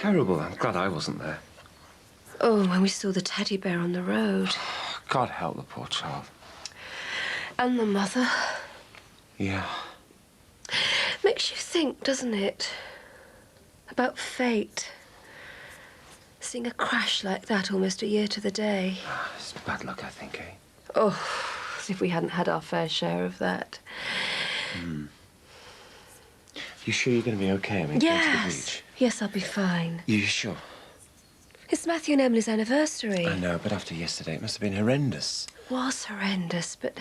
terrible. I'm glad I wasn't there. Oh, when we saw the teddy bear on the road. God help the poor child. And the mother. Yeah. Makes you think, doesn't it? About fate. Seeing a crash like that almost a year to the day. It's bad luck, I think, eh? Oh, as if we hadn't had our fair share of that. You sure you're going to be okay? I mean, going to the beach? Yes, I'll be fine. You sure? It's Matthew and Emily's anniversary. I know, but after yesterday, it must have been horrendous. It was horrendous, but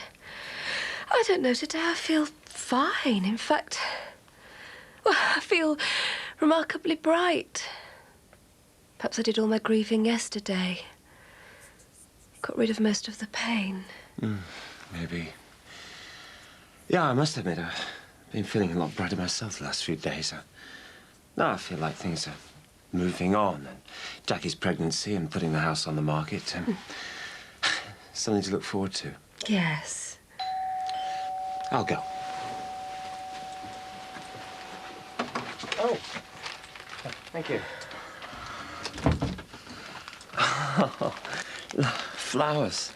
I don't know. Today I feel fine. In fact, well, I feel remarkably bright. Perhaps I did all my grieving yesterday. Got rid of most of the pain. Maybe. Yeah, I must admit, I've been feeling a lot brighter myself the last few days. Now I feel like things are moving on, and Jackie's pregnancy and putting the house on the market. Something to look forward to. Yes. I'll go. Oh, thank you. Flowers.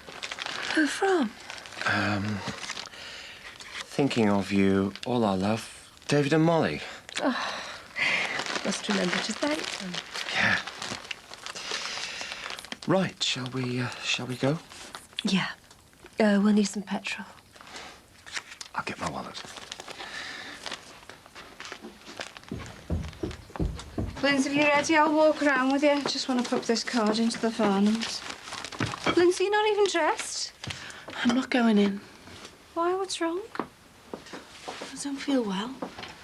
Who from? Thinking of you, all our love, David and Molly. Oh, must remember to thank them. Yeah. Right, shall we go? Yeah. We'll need some petrol. I'll get my wallet. Lindsay, if you're ready, I'll walk around with you. Just want to pop this card into the Farnhams. Lindsay, you're not even dressed. I'm not going in. Why? What's wrong? I don't feel well.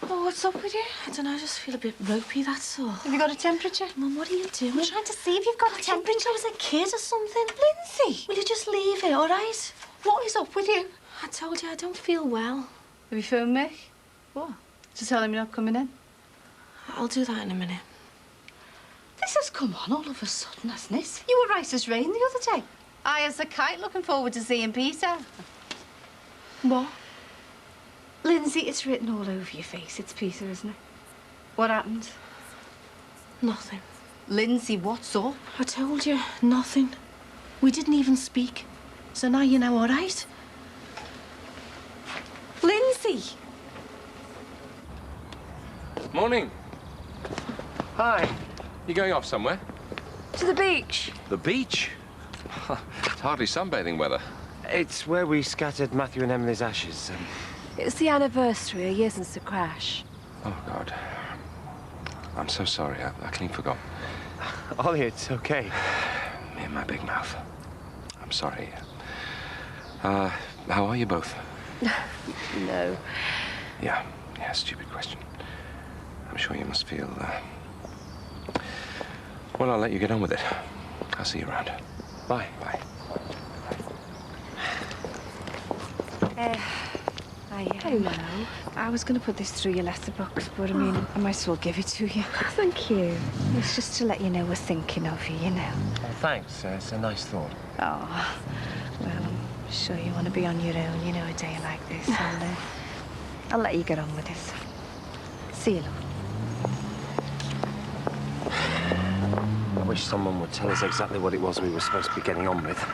Oh, what's up with you? I don't know, I just feel a bit ropey, that's all. Have you got a temperature? Mum, what are you doing? I'm trying to see if you've got a temperature. I was a kid or something. Lindsay! Will you just leave it, all right? What is up with you? I told you I don't feel well. Have you phoned Mick? What? To tell him you're not coming in? I'll do that in a minute. This has come on all of a sudden, hasn't it? You were right as rain the other day. I as a kite looking forward to seeing Peter. What? Lindsay, it's written all over your face. It's Peter, isn't it? What happened? Nothing. Lindsay, what's up? I told you, nothing. We didn't even speak. So now you know, all right? Lindsay! Morning. Hi. You going off somewhere? To the beach. The beach? It's hardly sunbathing weather. It's where we scattered Matthew and Emily's ashes. It's the anniversary, a year since the crash. Oh, God. I'm so sorry. I clean forgot. Ollie, it's okay. Me and my big mouth. I'm sorry. How are you both? No. Yeah, stupid question. I'm sure you must feel, Well, I'll let you get on with it. I'll see you around. Bye. Bye. Hello. I was going to put this through your letterbox, but I mean, I might as well give it to you. Thank you. It's just to let you know we're thinking of you, you know. Oh, thanks. It's a nice thought. Oh, well, I'm sure you want to be on your own, you know, a day like this. I'll let you get on with this. See you, love. I wish someone would tell us exactly what it was we were supposed to be getting on with.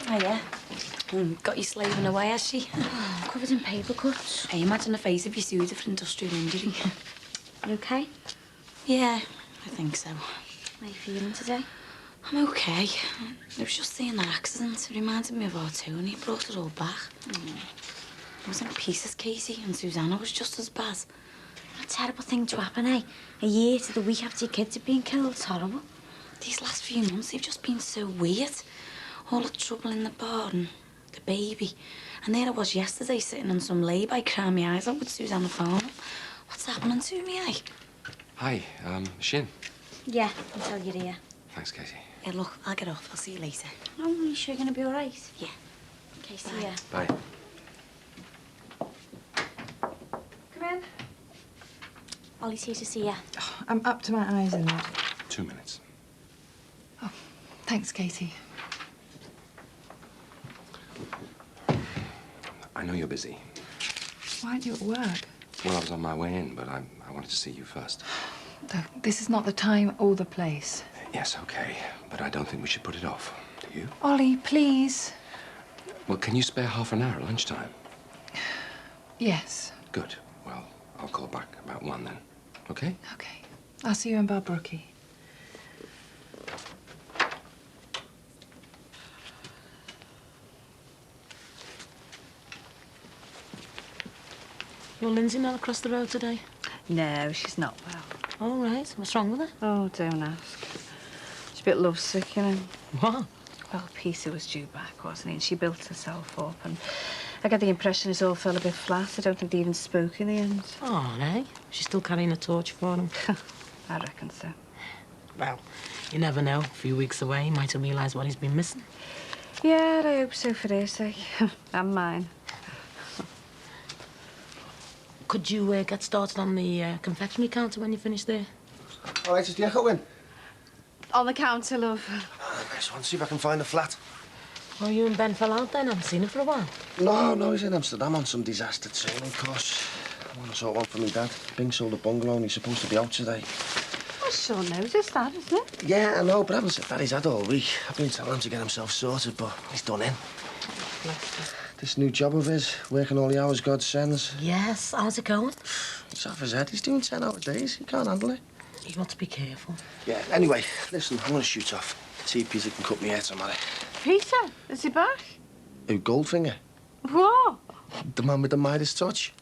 Hiya. Got you slaving away, has she? Oh, covered in paper cuts. Hey, imagine the face of your suitor for industrial injury. You okay? Yeah, I think so. How are you feeling today? I'm okay. It was just seeing that accident. It reminded me of our Tony. It brought it all back. I was in pieces, Casey, and Susanna was just as bad. What a terrible thing to happen, eh? A year to the week after your kids have been killed. It's horrible. These last few months, they've just been so weird. All the trouble in the bar and the baby. And there I was yesterday, sitting on some lay-by, crying my eyes out with Susanna Farnham. What's happening to me, eh? Hi, Shin. Yeah, until you're here. Thanks, Casey. Yeah, look, I'll get off. I'll see you later. Oh, are you sure you're going to be all right? Yeah. Okay, see ya. Bye. Come in. Ollie's here to see ya. Oh, I'm up to my eyes in that. 2 minutes. Oh, thanks, Katie. know you're busy. Why aren't you at work? Well, I was on my way in, but I wanted to see you first. Look, this is not the time or the place. Yes, okay. But I don't think we should put it off. Do you? Ollie, please. Well, can you spare half an hour at lunchtime? Yes. Good. Well, I'll call back about 1 then. Okay? Okay. I'll see you in Balbrookie. Your Lindsay not across the road today? No, she's not well. All right. What's wrong with her? Oh, don't ask. She's a bit lovesick, you know. What? Well, Peter was due back, wasn't he? And she built herself up, and I get the impression it all fell a bit flat. I don't think they even spoke in the end. Oh, no. She's still carrying a torch for him. I reckon so. Well, you never know. A few weeks away, he might have realised what he's been missing. Yeah, I hope so for their sake. And mine. Could you get started on the confectionery counter when you finish there? All right, just the echo in. On the counter, love. Nice one. See if I can find the flat. Oh, you and Ben fell out then? I haven't seen him for a while. No, he's in Amsterdam on some disaster training course. I want to sort one for me dad. Bing sold a bungalow and he's supposed to be out today. Well, sure noticed that, isn't it? Yeah, I know, but I haven't said that he's had all week. I've been telling him to get himself sorted, but he's done in. This new job of his, working all the hours God sends. Yes. How's it going? It's off his head. He's doing 10-hour days. He can't handle it. You've got to be careful. Yeah, anyway, listen, I'm going to shoot off. See if Peter can cut me hair tomorrow. Peter, is he back? Who, Goldfinger? What? The man with the Midas touch.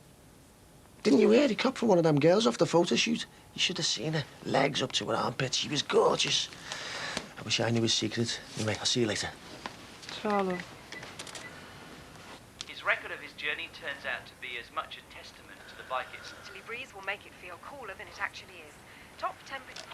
Didn't you hear? He copped for one of them girls off the photo shoot. You should have seen her. Legs up to her armpits. She was gorgeous. I wish I knew his secret. Anyway, I'll see you later. Charlotte. His record of his journey turns out to be as much a testament to the bike itself. Chilly breeze will make it feel cooler than it actually is. Top temperature.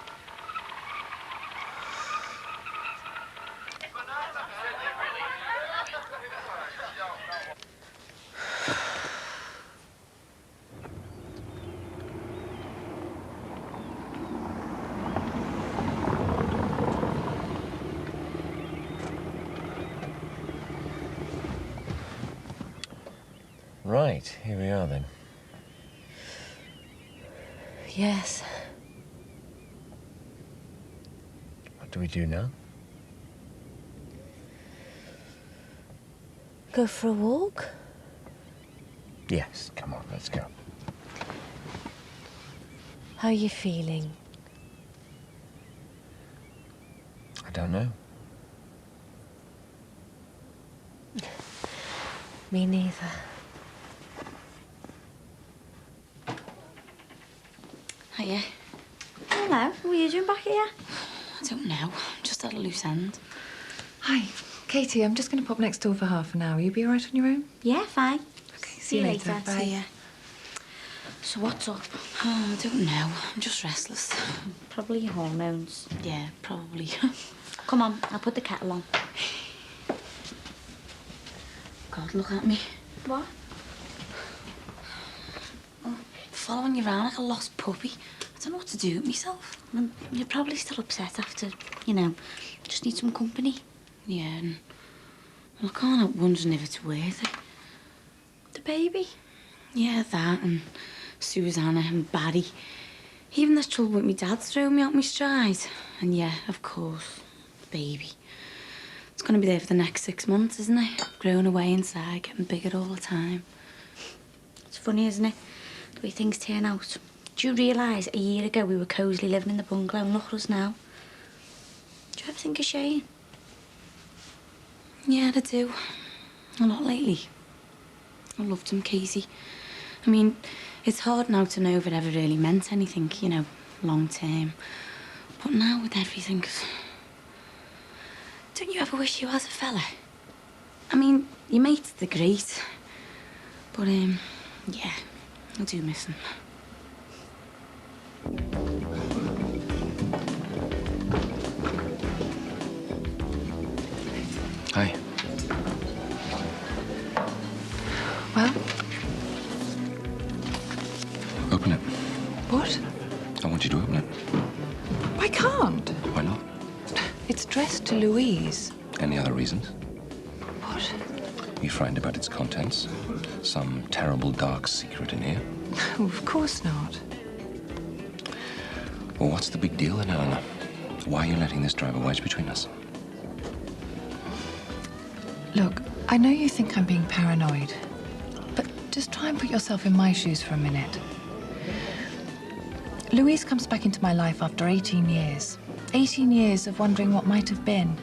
Right, here we are then. Yes. What do we do now? Go for a walk? Yes, come on, let's go. How are you feeling? I don't know. Me neither. Hiya. Hello. What are you doing back here? I don't know. Just at a loose end. Hi, Katie, I'm just going to pop next door for half an hour. You be all right on your own? Yeah, fine. Okay, see you later. Bye. See ya. So what's up? Oh, I don't know. I'm just restless. Probably your hormones. Yeah, probably. Come on, I'll put the kettle on. God, look at me. What? Oh, following you around like a lost puppy. I don't know what to do with myself. You're probably still upset after, you know, just need some company. Yeah, and well, I can't help wondering if it's worth it. The baby? Yeah, that and Susanna and Barry. Even this trouble with my dad throwing me out my stride. And yeah, of course, the baby. It's going to be there for the next 6 months, isn't it? Growing away inside, getting bigger all the time. It's funny, isn't it? The way things turn out. Do you realise a year ago we were cosily living in the bungalow and look at us now? Do you ever think of Shane? Yeah, I do. A lot lately. I loved him, Casey. I mean, it's hard now to know if it ever really meant anything, you know, long term. But now with everything, don't you ever wish you was a fella? I mean, your mates, they're great. But, yeah, I do miss him. Hi. Well? Open it. What? I want you to open it. I can't. Why not? It's addressed to Louise. Any other reasons? What? Are you frightened about its contents? some terrible dark secret in here? Oh, of course not. Well, what's the big deal then, Eleanor? Why are you letting this drive a wedge between us? Look, I know you think I'm being paranoid, but just try and put yourself in my shoes for a minute. Louise comes back into my life after 18 years. 18 years of wondering what might have been.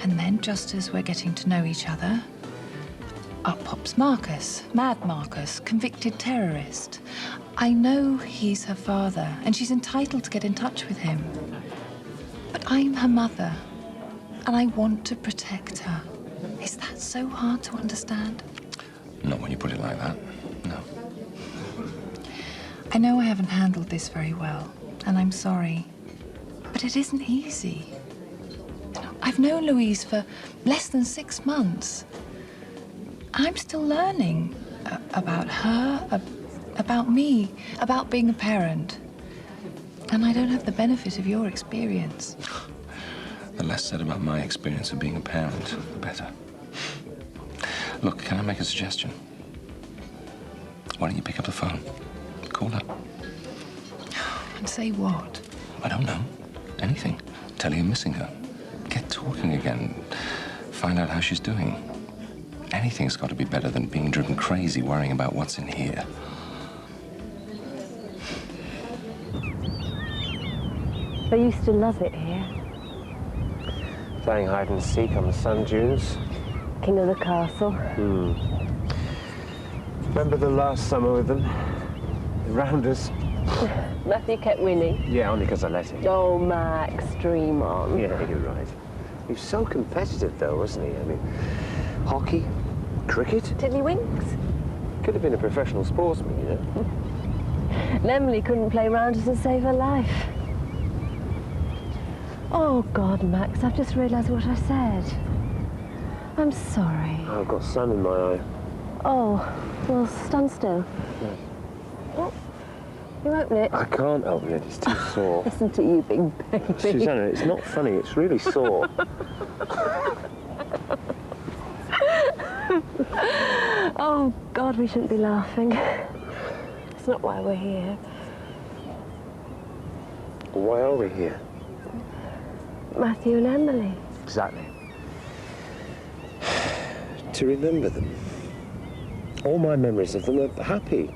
And then, just as we're getting to know each other, up pops Marcus, Mad Marcus, convicted terrorist. I know he's her father, and she's entitled to get in touch with him. But I'm her mother, and I want to protect her. Is that so hard to understand? Not when you put it like that, no. I know I haven't handled this very well, and I'm sorry. But it isn't easy. I've known Louise for less than 6 months. I'm still learning about her, about me, about being a parent. And I don't have the benefit of your experience. The less said about my experience of being a parent, the better. Look, can I make a suggestion? Why don't you pick up the phone? Call her. And say what? I don't know. Anything. Tell her you're missing her. Get talking again. Find out how she's doing. Anything's got to be better than being driven crazy worrying about what's in here. I used to love it here. Playing hide and seek on the sand dunes. King of the castle. Remember the last summer with them? They round us. Matthew kept winning. Yeah, only because I let him. Oh, Max, dream on. Yeah, you're right. He was so competitive, though, wasn't he? I mean, hockey, cricket. Tiddlywinks. Could have been a professional sportsman, you know. And Emily couldn't play round us to save her life. Oh, God, Max, I've just realised what I said. I'm sorry. I've got sun in my eye. Oh, well, stand still. Yeah. Oh, you open it. I can't open it, it's too sore. Listen to you, big baby. Susanna, it's not funny, it's really sore. Oh, God, we shouldn't be laughing. It's not why we're here. Why are we here? Matthew and Emily. Exactly. To remember them. All my memories of them are happy.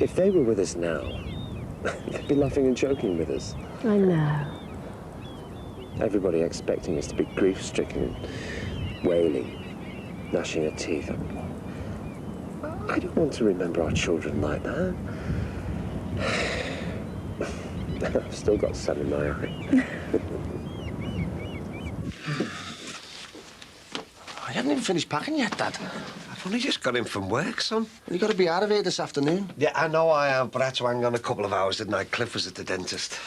If they were with us now, they'd be laughing and joking with us. I know. Everybody expecting us to be grief-stricken, wailing, gnashing our teeth. I don't want to remember our children like that. I've still got sun in my eye. I haven't even finished packing yet, Dad. I've only just got in from work, son. You've got to be out of here this afternoon. Yeah, I know I have, but I had to hang on a couple of hours, didn't I? Cliff was at the dentist.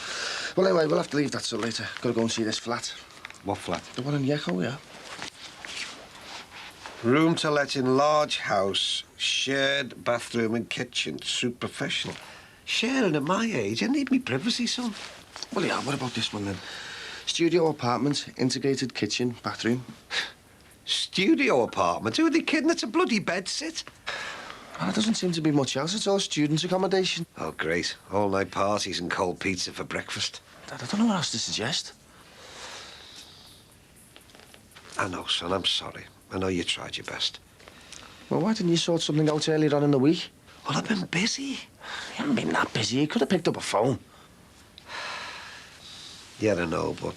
Well, anyway, we'll have to leave that till later. Got to go and see this flat. What flat? The one in the Echo, yeah. Room to let in large house, shared bathroom and kitchen, suit professional. Sharing at my age, I need me privacy, son. Well, yeah, what about this one then? Studio apartment, integrated kitchen, bathroom. Studio apartment? Who are they kidding? It's a bloody bedsit. Well, there doesn't seem to be much else. It's all students' accommodation. Oh, great. All-night parties and cold pizza for breakfast. Dad, I don't know what else to suggest. I know, son, I'm sorry. I know you tried your best. Well, why didn't you sort something out earlier on in the week? Well, I've been busy. You haven't been that busy. You could have picked up a phone. Yeah, I know, but...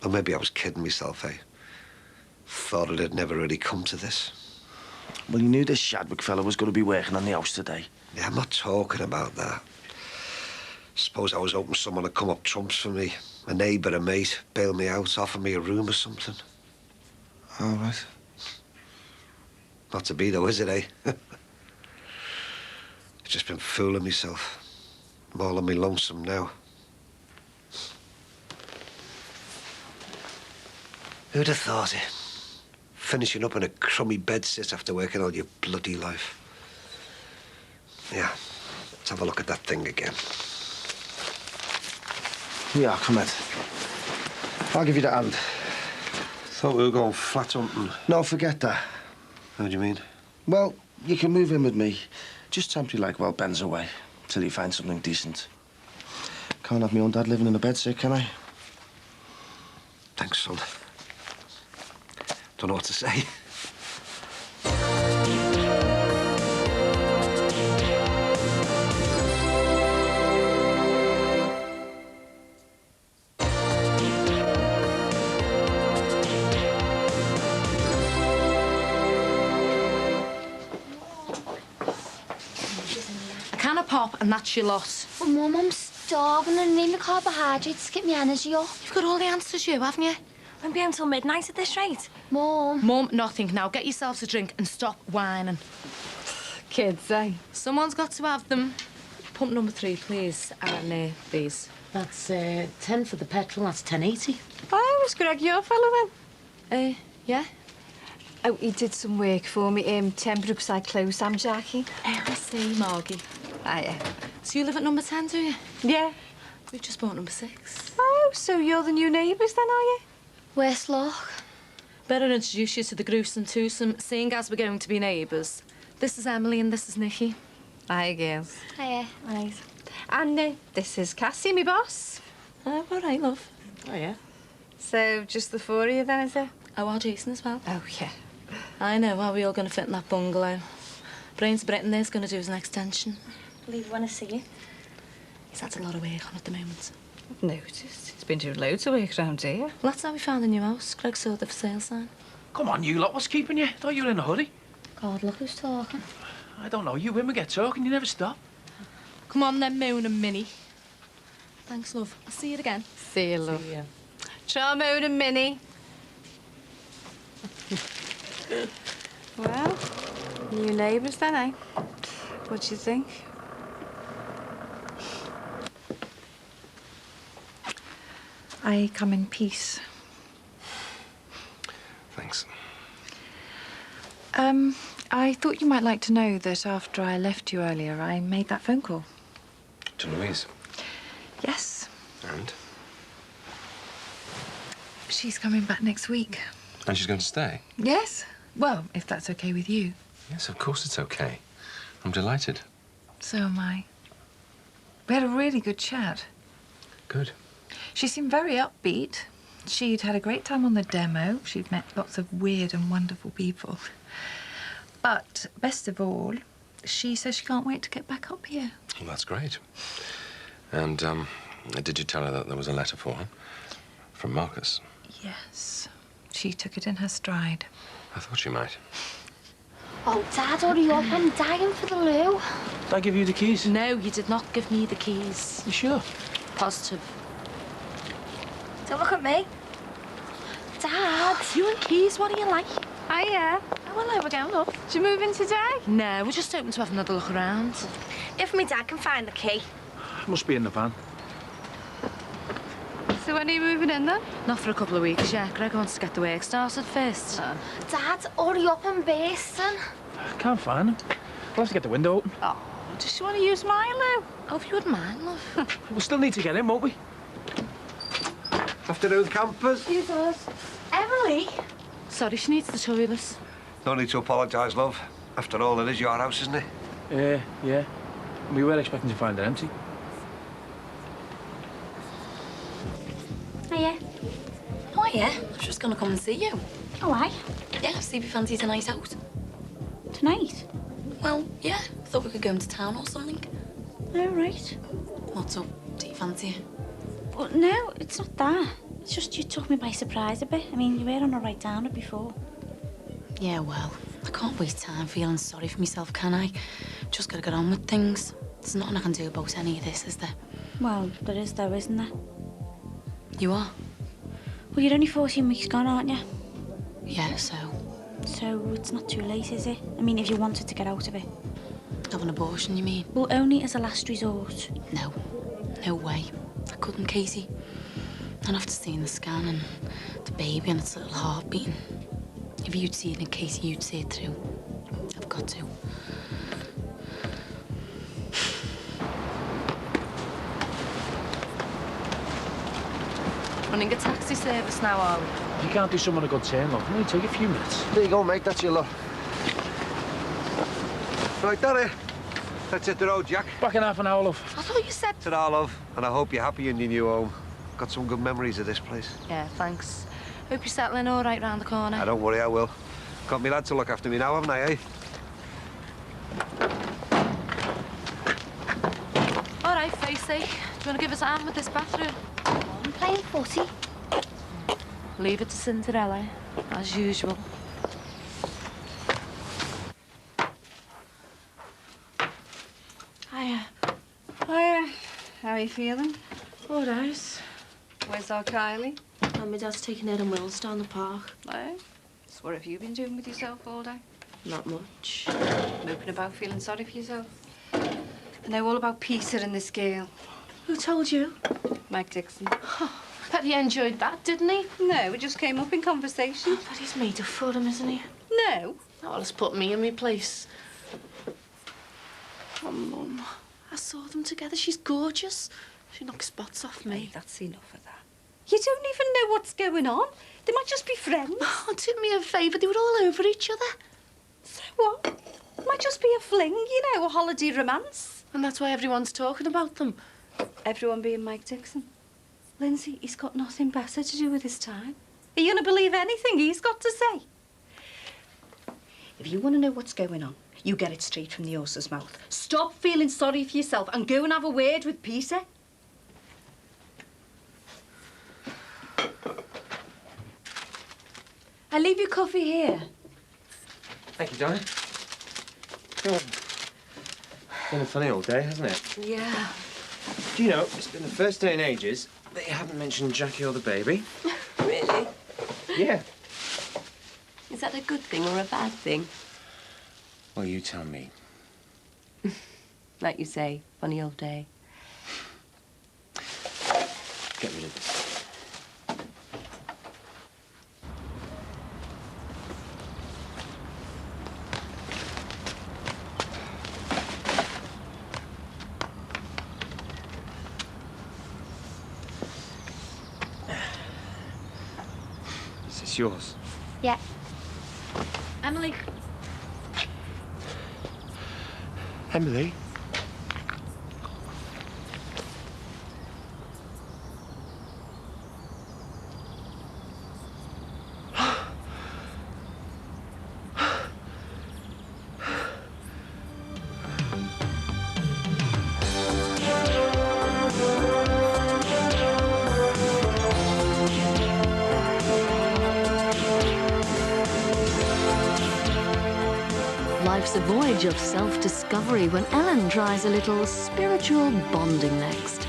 Well, maybe I was kidding myself, eh? Thought it had never really come to this. Well, you knew this Shadwick fella was going to be working on the house today. Yeah, I'm not talking about that. Suppose I was hoping someone would come up trumps for me. A neighbour, a mate, bail me out, offer me a room or something. All right. Not to be, though, is it, eh? I've just been fooling myself. I'm all on me lonesome now. Who'd have thought it? Finishing up in a crummy bedsit after working all your bloody life. Yeah, let's have a look at that thing again. Yeah, come on. I'll give you the hand. Thought we were going flat hunting. No, forget that. How do you mean? Well, you can move in with me. Just temporarily, like, while Ben's away, till he finds something decent. Can't have my own dad living in a bedsit, can I? Thanks, son. Don't know what to say. A can of pop and that's your lot. Well, Mum, I'm starving and I need my carbohydrates to get my energy up. You've got all the answers, you, haven't you? Won't be home till midnight at this rate. Mum. Mum, nothing. Now get yourselves a drink and stop whining. Kids, eh? Someone's got to have them. Pump number 3, please. And these. That's 10 for the petrol, that's 10.80. Oh, was Greg your fellow then? Yeah? Oh, he did some work for me. 10 Brookside Close, I'm Jackie. I see, Margie. Ah, yeah. So you live at number 10, do you? Yeah. We've just bought number 6. Oh, so you're the new neighbours then, are you? Where's Loch? Better introduce you to the gruesome twosome, seeing as we're going to be neighbours. This is Emily and this is Nikki. Hi, girls. Hiya. Right. And this is Cassie, me boss. Oh, all right, love. Oh, yeah. So just the 4 of you then, is it? Oh, our Jason as well. Oh, yeah. I know, how are we all going to fit in that bungalow? Brains Britain there's going to do as an extension. Believe you want to see you. He's had a lot of work on at the moment. I've noticed. He's been doing loads of work around here. Well, that's how we found the new house. Greg saw the for sale sign. Come on, you lot, what's keeping you? Thought you were in a hurry. God, look who's talking. I don't know, you women get talking, you never stop. Come on then, Moon and Minnie. Thanks, love. I'll see you again. See you, love. See ya. Charmode and Minnie. Well, new neighbours then, eh? What do you think? I come in peace. Thanks. I thought you might like to know that after I left you earlier, I made that phone call. To Louise. Yes. And? She's coming back next week. And she's going to stay? Yes. Well, if that's okay with you. Yes, of course it's okay. I'm delighted. So am I. We had a really good chat. Good. She seemed very upbeat. She'd had a great time on the demo. She'd met lots of weird and wonderful people. But best of all, she says she can't wait to get back up here. Well, that's great. And, did you tell her that there was a letter for her? From Marcus? Yes. She took it in her stride. I thought she might. Oh, Dad, hurry up. I'm dying for the loo. Did I give you the keys? No, you did not give me the keys. You sure? Positive. Don't look at me. Dad. You and keys, what do you like? Hiya. Oh, hello again, love. Did you move in today? No, we're just hoping to have another look around. If my dad can find the key. Must be in the van. So when are you moving in then? Not for a couple of weeks yet. Greg wants to get the work started first. Dad, hurry up, I'm basting. Can't find him. We'll have to get the window open. Oh, just want to use my loo. Oh, if you wouldn't mind, love. We'll still need to get in, won't we? Afternoon, campers. Who's us? Emily? Sorry, she needs the toilet. No need to apologise, love. After all, it is your house, isn't it? Yeah. We were expecting to find it empty. Hiya. Oh, yeah. I was just going to come and see you. Oh, aye. Yeah, see if you fancy a night out. Tonight? Well, yeah. Thought we could go into town or something. Oh, right. What's up? Do you fancy it? Well, no, it's not that. It's just you took me by surprise a bit. I mean, you were on a right down it before. Yeah, well, I can't waste time feeling sorry for myself, can I? Just gotta get on with things. There's nothing I can do about any of this, is there? Well, there is though, isn't there? You are? Well, you're only 14 weeks gone, aren't you? Yeah, so? So it's not too late, is it? I mean, if you wanted to get out of it. Have an abortion, you mean? Well, only as a last resort. No. No way. I couldn't, Casey. And after seeing the scan and the baby and its little heart beating, if you'd seen it, Casey, you'd see it through. I've got to. Running a taxi service now, are we? You can't do someone a good turn, love. It'll only take a few minutes. There you go, mate. That's your lot. Right, Daddy. Let's hit the road, Jack. Back in half an hour, love. I thought you said... Ta-ra, love. And I hope you're happy in your new home. Got some good memories of this place. Yeah, thanks. Hope you're settling all right round the corner. Don't worry, I will. Got me lad to look after me now, haven't I, eh? All right, Facey. Do you want to give us a hand with this bathroom? I'm playing footy. Leave it to Cinderella, as usual. Hiya. Hiya. How are you feeling? All right. Where's our Kylie? And my dad's taking Ed and Wills down the park. Eh? So what have you been doing with yourself all day? Not much. Moping about, feeling sorry for yourself? I know all about Peter and this girl. Who told you? Mike Dixon. Bet he enjoyed that, didn't he? No, it just came up in conversation. But he's made a fool of him, isn't he? No. Oh, well, it's put me in my place. Oh, Mum. I saw them together. She's gorgeous. She knocks spots off me. Hey, that's enough of that. You don't even know what's going on. They might just be friends. Oh, do me a favour. They were all over each other. So what? It might just be a fling, you know, a holiday romance. And that's why everyone's talking about them. Everyone being Mike Dixon. Lindsay, he's got nothing better to do with his time. Are you going to believe anything he's got to say? If you want to know what's going on, you get it straight from the horse's mouth. Stop feeling sorry for yourself and go and have a word with Peter. I'll leave your coffee here. Thank you, darling. It's been a funny old day, hasn't it? Yeah. Do you know, it's been the first day in ages that you haven't mentioned Jackie or the baby. Really? Yeah. Is that a good thing or a bad thing? Well, you tell me. Like you say, funny old day. Get rid of this. Is this yours? Yeah. Emily. Emily? Life's a voyage of self-discovery when Ellen tries a little spiritual bonding next.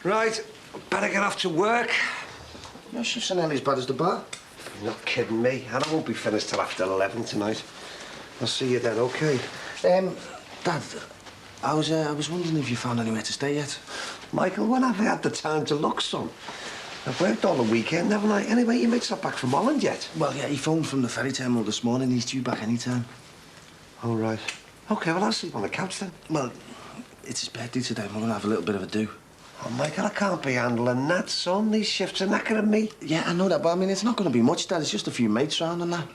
Right, better get off to work. No shifts in nearly as bad as the bar. You're not kidding me. And I won't be finished till after 11 tonight. I'll see you then, OK? Dad, I was wondering if you found anywhere to stay yet. Michael, when have I had the time to look, son? I've worked all the weekend, haven't I? Anyway, your mate's not back from Holland yet. Well, yeah, he phoned from the ferry terminal this morning. He's due back any time. All right. OK, well, I'll sleep on the couch then. Well, it's his birthday today. We're going to have a little bit of a do. Oh, Michael, I can't be handling that, son. These shifts are knackering me. Yeah, I know that, but I mean, it's not going to be much, Dad. It's just a few mates round and that.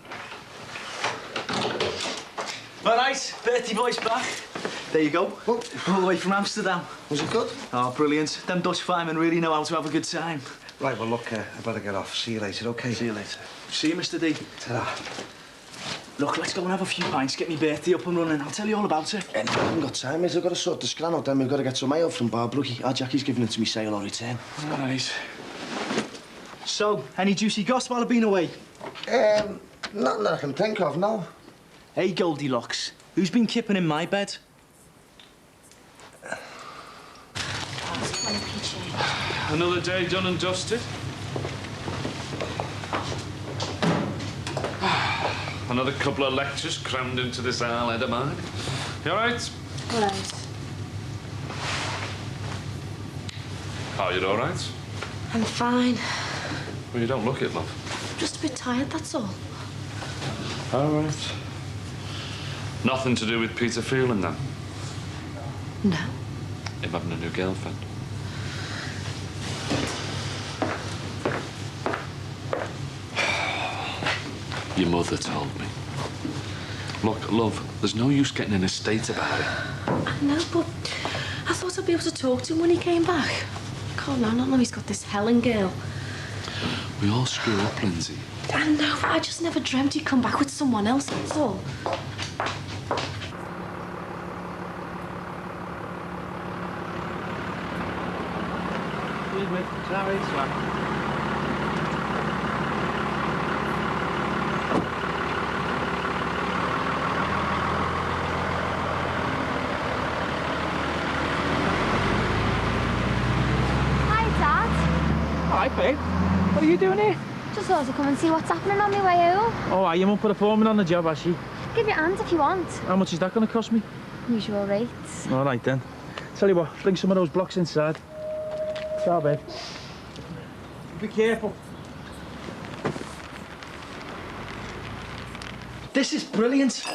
All right, birthday boy's back. There you go. Oh. All the way from Amsterdam. Was it good? Oh, brilliant. Them Dutch firemen really know how to have a good time. Right, well, look, I better get off. See you later, OK? See you later. See you, Mr. D. Ta-ra. Look, let's go and have a few pints, get me birthday up and running. I'll tell you all about it. I haven't got time, mate. I've got to sort the scran out, then we've got to get some mail from Bar Brookie. Our Jackie's giving it to me sale or return. All right. So, any juicy goss while I've been away? Nothing that I can think of, no. Hey, Goldilocks, who's been kipping in my bed? Another day done and dusted. Another couple of lectures crammed into this owl head of mine. You all right? All right. Oh, you're all right? I'm fine. Well, you don't look it, love. Just a bit tired, that's all. All right. Nothing to do with Peter feeling that? No. Him having a new girlfriend? Your mother told me. Look, love, there's no use getting in a state about it. I know, but I thought I'd be able to talk to him when he came back. Can't I not know he's got this Helen girl. We all screw up, Lindsay. I know, but I just never dreamt he'd come back with someone else, that's all. Hi, Dad. Hi, babe. What are you doing here? Just thought I'd come and see what's happening on my way home. Oh, your mum put a foreman on the job, has she? Give your hand if you want. How much is that going to cost me? Usual rates. All right, then. Tell you what, bring some of those blocks inside. Ciao, babe. Be careful. This is brilliant.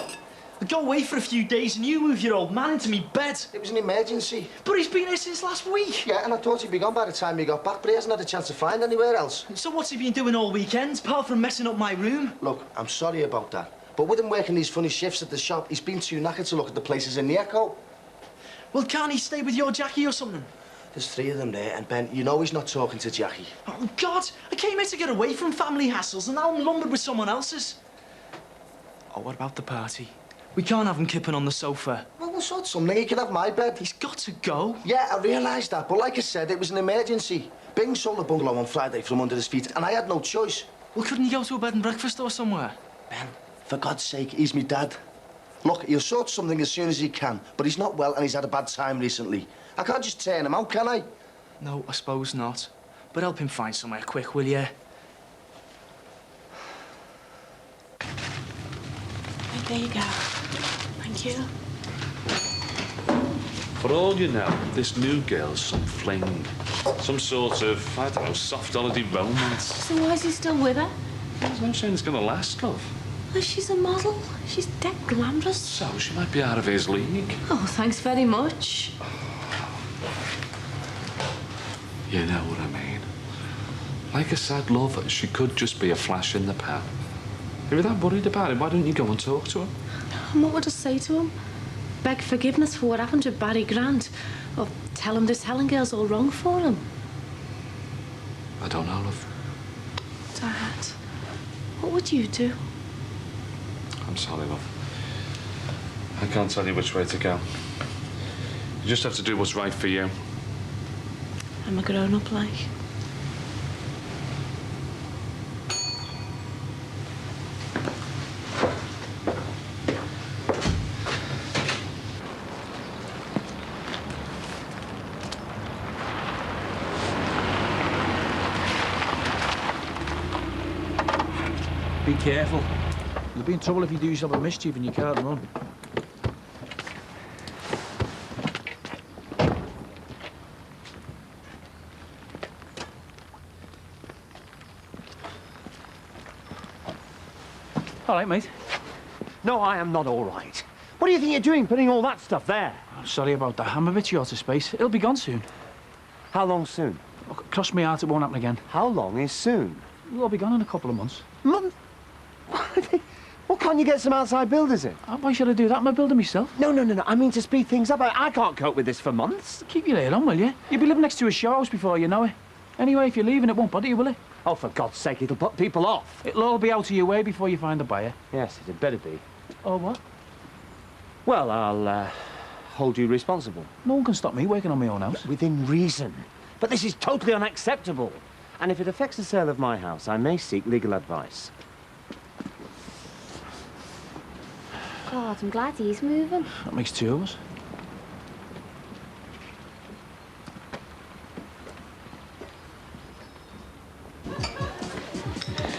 I go away for a few days and you move your old man into me bed. It was an emergency. But he's been here since last week. Yeah, and I thought he'd be gone by the time he got back, but he hasn't had a chance to find anywhere else. So what's he been doing all weekend, apart from messing up my room? Look, I'm sorry about that. But with him working these funny shifts at the shop, he's been too knackered to look at the places in the Echo. Well, can't he stay with your Jackie or something? There's 3 of them there, and Ben, you know he's not talking to Jackie. Oh, God! I came here to get away from family hassles, and now I'm lumbered with someone else's. Oh, what about the party? We can't have him kipping on the sofa. Well, we'll sort something. He can have my bed. He's got to go. Yeah, I realised that, but like I said, it was an emergency. Bing sold the bungalow on Friday from under his feet, and I had no choice. Well, couldn't you go to a bed and breakfast or somewhere? Ben, for God's sake, he's me dad. Look, he'll sort something as soon as he can, but he's not well and he's had a bad time recently. I can't just turn him out, can I? No, I suppose not. But help him find somewhere quick, will you? There you go. Thank you. For all you know, this new girl's some fling. Some sort of, I don't know, soft holiday romance. So why is he still with her? There's no saying it's going to last, love. Well, she's a model. She's dead glamorous. So she might be out of his league. Oh, thanks very much. You know what I mean. Like a sad lover, she could just be a flash in the pan. If you're that worried about him, why don't you go and talk to him? And what would I say to him? Beg forgiveness for what happened to Barry Grant? Or tell him this Helen girl's all wrong for him? I don't know, love. Dad, what would you do? I'm sorry, love. I can't tell you which way to go. You just have to do what's right for you. I'm a grown-up, like. Be careful. You'll be in trouble if you do yourself a mischief and you can't run. All right, mate. No, I am not all right. What do you think you're doing, putting all that stuff there? I'm sorry about that. I'm a bit short of space. It'll be gone soon. How long soon? Cross my heart, it won't happen again. How long is soon? We'll be gone in a couple of months. Month? Well, can't you get some outside builders in? Why should I do that? I'm a builder myself. No. I mean to speed things up. I can't cope with this for months. Keep your head on, will you? You'll be living next to a show house before you know it. Anyway, if you're leaving, it won't bother you, will it? Oh, for God's sake, it'll put people off. It'll all be out of your way before you find a buyer. Yes, it'd better be. Oh, what? Well, I'll hold you responsible. No one can stop me working on my own house. Within reason. But this is totally unacceptable. And if it affects the sale of my house, I may seek legal advice. God, I'm glad he's moving. That makes two of us.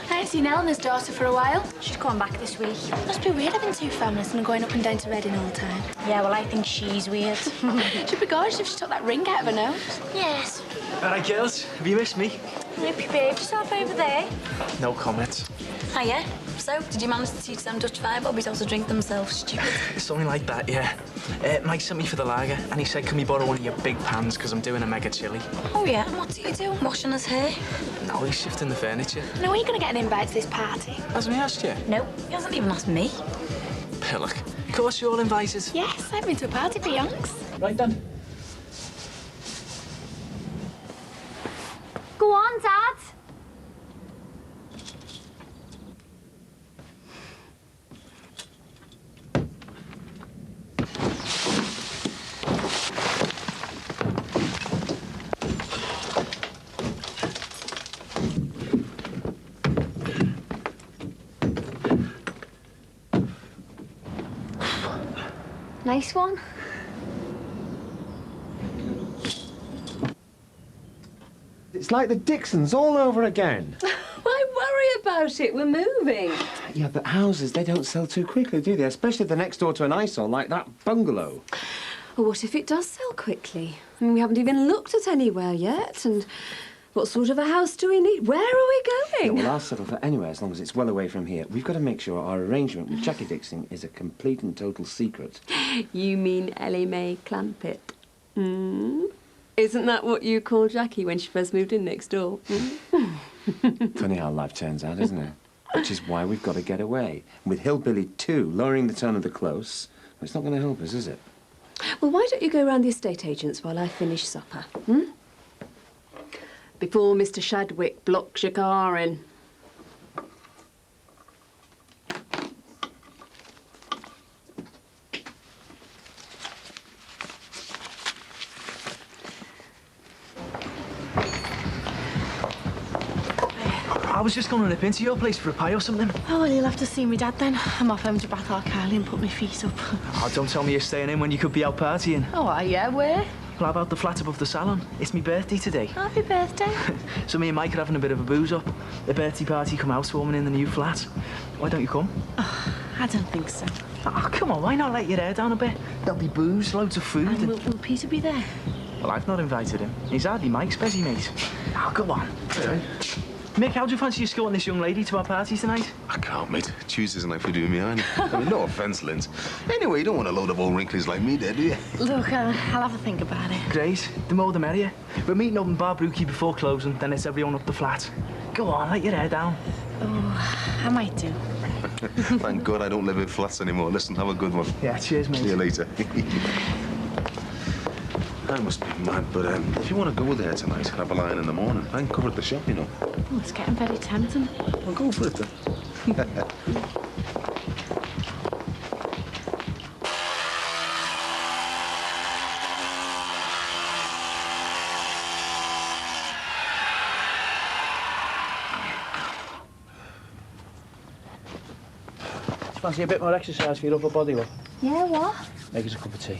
I haven't seen Eleanor's daughter for a while. She's coming back this week. Must be weird having two families and going up and down to Reading all the time. Yeah, well, I think she's weird. She'd be gorgeous if she took that ring out of her nose. Yes. All right, girls, have you missed me? Hope you behaved yourself over there. No comments. Hiya. So, did you manage to teach them Dutch fire bobbies how to drink themselves, stupid? Something like that, yeah. Mike sent me for the lager, and he said, can we borrow one of your big pans, because I'm doing a mega chili. Oh, yeah? And what do you do? Washing his hair? No, he's shifting the furniture. Now, are you going to get an invite to this party? Hasn't he asked you? No, he hasn't even asked me. Pillock. Of course you're all invited. Yes, I've been to a party for yonks. Right, then. Go on, Dad. Nice one. It's like the Dixons all over again. Why worry about it? We're moving. Yeah, but houses, they don't sell too quickly, do they? Especially if they're next door to an eyesore like that bungalow. Well, what if it does sell quickly? I mean, we haven't even looked at anywhere yet, and what sort of a house do we need? Where are we going? Yeah, well, I'll settle for anywhere as long as it's well away from here. We've got to make sure our arrangement with Jackie Dixon is a complete and total secret. You mean Ellie Mae Clampett? Isn't that what you called Jackie when she first moved in next door? Funny how life turns out, isn't it? Which is why we've got to get away. With Hillbilly 2 lowering the tone of the close, well, it's not going to help us, is it? Well, why don't you go round the estate agents while I finish supper, Before Mr. Shadwick blocks your car in. I was just going to nip into your place for a pie or something. Oh, well, you'll have to see me dad then. I'm off home to bath our Kylie and put my feet up. Oh, don't tell me you're staying in when you could be out partying. Oh, yeah, where? Well, how about the flat above the salon? It's my birthday today. Happy birthday. So me and Mike are having a bit of a booze up. The birthday party come housewarming in the new flat. Why don't you come? Oh, I don't think so. Oh, come on, why not let your hair down a bit? There'll be booze, loads of food. And will Peter be there? Well, I've not invited him. He's hardly Mike's busy mate. Oh, come on. Hey. Mick, how do you fancy escorting this young lady to our party tonight? I can't, mate. Tuesday's a night for doing me ironing. I mean, no offence, Linz. Anyway, you don't want a load of old wrinklies like me there, do you? Look, I'll have a think about it. Great. The more the merrier. We're meeting up in Bar Brookie before closing, then it's everyone up the flat. Go on, let your hair down. Oh, I might do. Thank God I don't live in flats anymore. Listen, have a good one. Yeah, cheers, mate. See you later. I must be mad, but if you want to go there tonight, have a line in the morning. I can cover at the shop, you know. Oh, it's getting very tempting. I'll go for it then. Fancy a bit more exercise for your upper body, love? Yeah, what? Make us a cup of tea.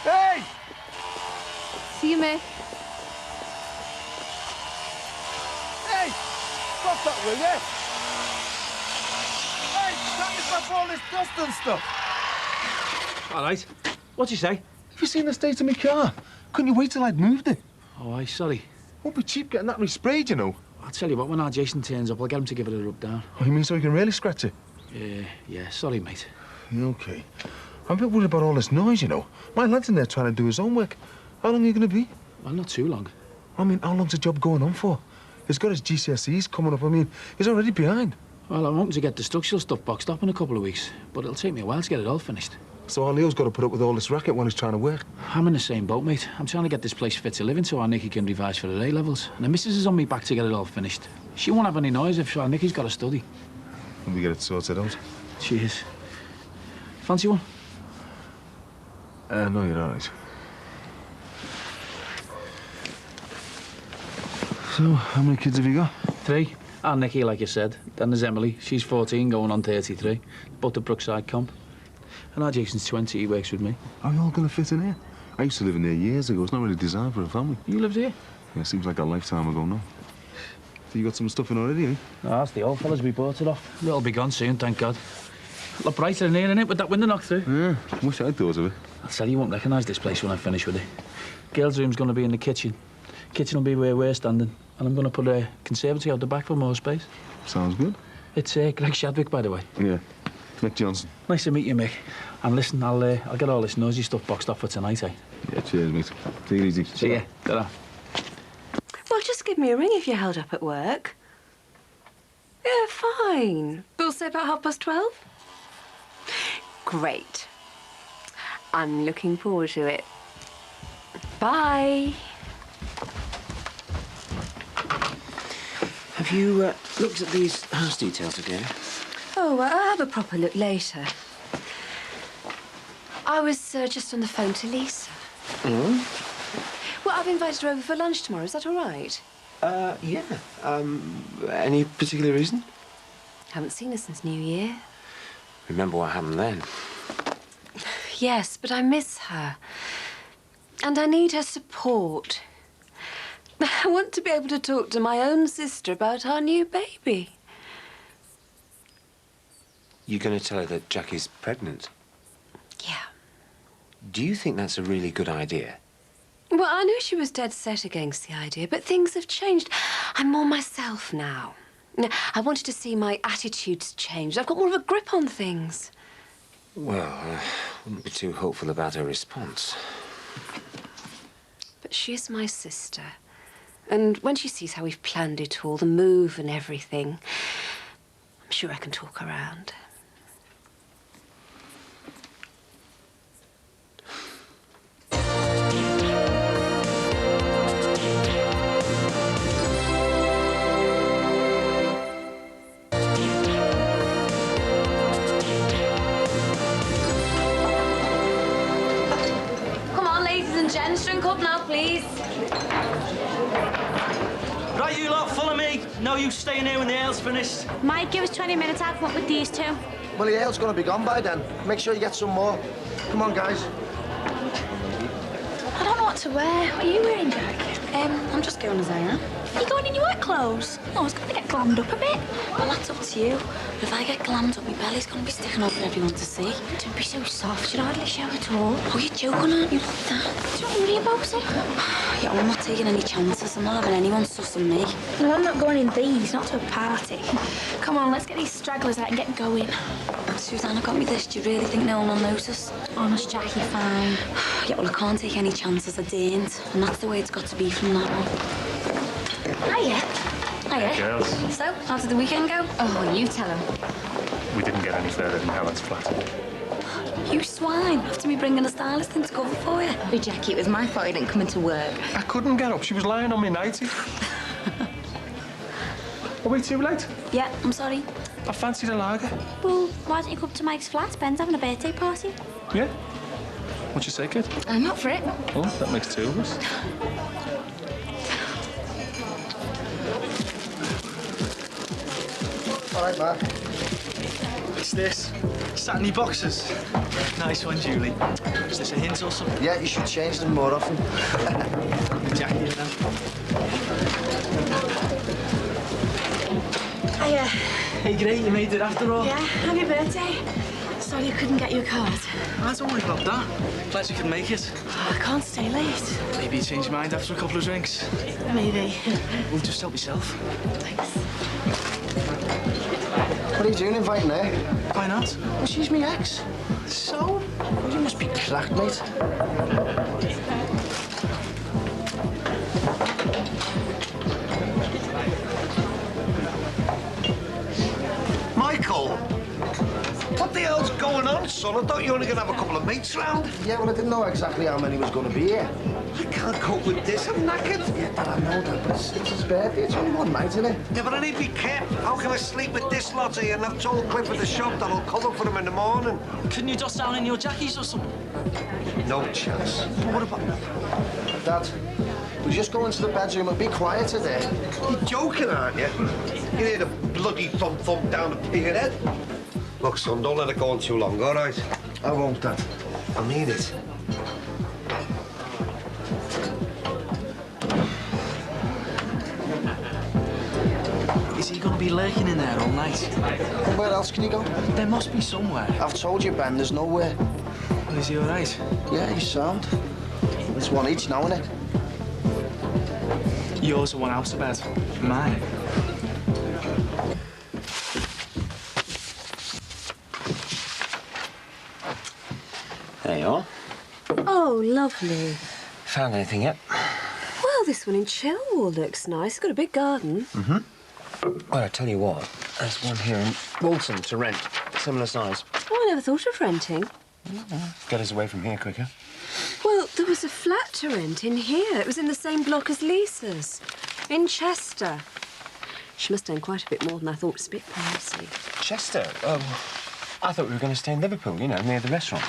Hey! See you, Mick. Hey! Stop that, will you? Hey, can't you stop all this dust and stuff? All right. What'd you say? Have you seen the state of my car? Couldn't you wait till I'd moved it? Oh, aye, sorry. Won't be cheap getting that resprayed, you know. I'll tell you what, when our Jason turns up, I'll get him to give it a rub down. Oh, you mean so he can really scratch it? Yeah, sorry, mate. OK. I'm a bit worried about all this noise, you know. My lad's in there trying to do his homework. How long are you going to be? Well, not too long. I mean, how long's the job going on for? He's got his GCSEs coming up. I mean, he's already behind. Well, I'm hoping to get the structural stuff boxed up in a couple of weeks, but it'll take me a while to get it all finished. So our Leo's got to put up with all this racket while he's trying to work? I'm in the same boat, mate. I'm trying to get this place fit to live in so our Nicky can revise for her A-levels. And the missus is on me back to get it all finished. She won't have any noise if our Nicky's got to study. When we get it sorted out. Cheers. Fancy one? No, you're all right. So, how many kids have you got? 3. And Nicky, like you said. Then there's Emily. She's 14, going on 33. Both at Brookside comp. And our Jason's 20, he works with me. How are you all going to fit in here? I used to live in there years ago. It's not really designed for a family. You lived here? Yeah, seems like a lifetime ago now. So you got some stuff in already, eh? Oh, that's the old fellas we bought it off. It'll be gone soon, thank God. Look brighter in here, innit, with that window knocked through? Yeah, wish I'd thought of it. I'll tell you, you won't recognise this place when I finish with it. Girls' room's going to be in the kitchen. Kitchen will be where we're standing. And I'm going to put a conservatory out the back for more space. Sounds good. It's Greg Shadwick, by the way. Yeah, Mick Johnson. Nice to meet you, Mick. And listen, I'll get all this noisy stuff boxed off for tonight, eh? Yeah, cheers, mate. Take it easy. See ya. Ta-ra. Well, just give me a ring if you're held up at work. Yeah, fine. We'll say about 12:30? Great. I'm looking forward to it. Bye. Have you looked at these house details again? Oh, I'll have a proper look later. I was just on the phone to Lisa. Oh? Well, I've invited her over for lunch tomorrow. Is that all right? Yeah. Any particular reason? Haven't seen her since New Year. Remember what happened then? Yes, but I miss her. And I need her support. I want to be able to talk to my own sister about our new baby. You're going to tell her that Jackie's pregnant? Yeah. Do you think that's a really good idea? Well, I knew she was dead set against the idea, but things have changed. I'm more myself now. I wanted to see my attitudes change. I've got more of a grip on things. Well, I wouldn't be too hopeful about her response. But she is my sister. And when she sees how we've planned it all, the move and everything, I'm sure I can talk her around. Come on, ladies and gents, drink up now, please. Right, you lot, follow me. No use staying here when the ale's finished. Mike, give us 20 minutes. I'll come up with these two. Well, the ale's going to be gone by then. Make sure you get some more. Come on, guys. I don't know what to wear. What are you wearing, Jack? I'm just going as I am. Are you going in your work clothes? Oh, I was going to get glammed up a bit. Well, that's up to you. But if I get glammed up, my belly's going to be sticking out for everyone to see. Don't be so soft. You hardly show at all. Oh, you're joking, aren't you? Like that? Don't worry about it. Yeah, well, I'm not taking any chances. I'm not having anyone sussing me. No, I'm not going in these, not to a party. Come on, let's get these stragglers out and get going. Susanna got me this. Do you really think no one will notice? Honest, Jack, you're fine. Yeah, well, I can't take any chances. I daren't. And that's the way it's got to be from now on. Hiya. Hiya. Girls. So, how did the weekend go? Oh, you tell him. We didn't get any further than Helen's flat. You swine. After me bringing a stylist in to cover for you. Oh, Jackie, it was my fault you didn't come into work. I couldn't get up. She was lying on me nightie. Are we too late? Yeah, I'm sorry. I fancied a lager. Well, why don't you come to Mike's flat? Ben's having a birthday party. Yeah? What you say, kid? I'm up for it. Oh, that makes 2 of us. All right, Mark. What's this? Satiny boxes. Nice one, Julie. Is this a hint or something? Yeah, you should change them more often. Jackie, then. Hiya. Hey, great, you made it after all. Yeah, happy birthday. Sorry I couldn't get you a card. I don't worry about that. Glad you could make it. Oh, I can't stay late. Maybe you change your mind after a couple of drinks. Maybe. Well, just help yourself. Thanks. What are you doing inviting her? Why not? Well, she's my ex. So? Well, you must be cracked, mate. Michael! What the hell's going on, son? I thought you were only going to have a couple of mates round. Yeah, well, I didn't know exactly how many was going to be here. I can't cope with this. I'm knackered. Yeah, Dad, I know that, but it's his birthday. It's only one night, isn't it? Yeah, but I need to be kept. How can I sleep with this lot here? And I've told Cliff at the shop that I'll cover for him in the morning. Couldn't you dust down in your jackies or something? No chance. What about... Dad, we just go into the bedroom and be quiet today. You're joking, aren't you? You need a bloody thump down the pig head. Look, son, don't let it go on too long, all right? I won't, Dad. I mean it. Is he going to be lurking in there all night? And where else can he go? There must be somewhere. I've told you, Ben, there's nowhere. Well, is he all right? Yeah, he's sound. It's one each now, innit? Yours are one out of bed. Mine. There you are. Oh, lovely. Found anything yet? Well, this one in Chilwell looks nice. It's got a big garden. Mm-hmm. Well, I tell you what, there's one here in Walton to rent, similar size. Oh, I never thought of renting. Get us away from here quicker. Well, there was a flat to rent in here. It was in the same block as Lisa's, in Chester. She must earn quite a bit more than I thought. It's a bit pricey. Chester? Oh, I thought we were going to stay in Liverpool, you know, near the restaurant.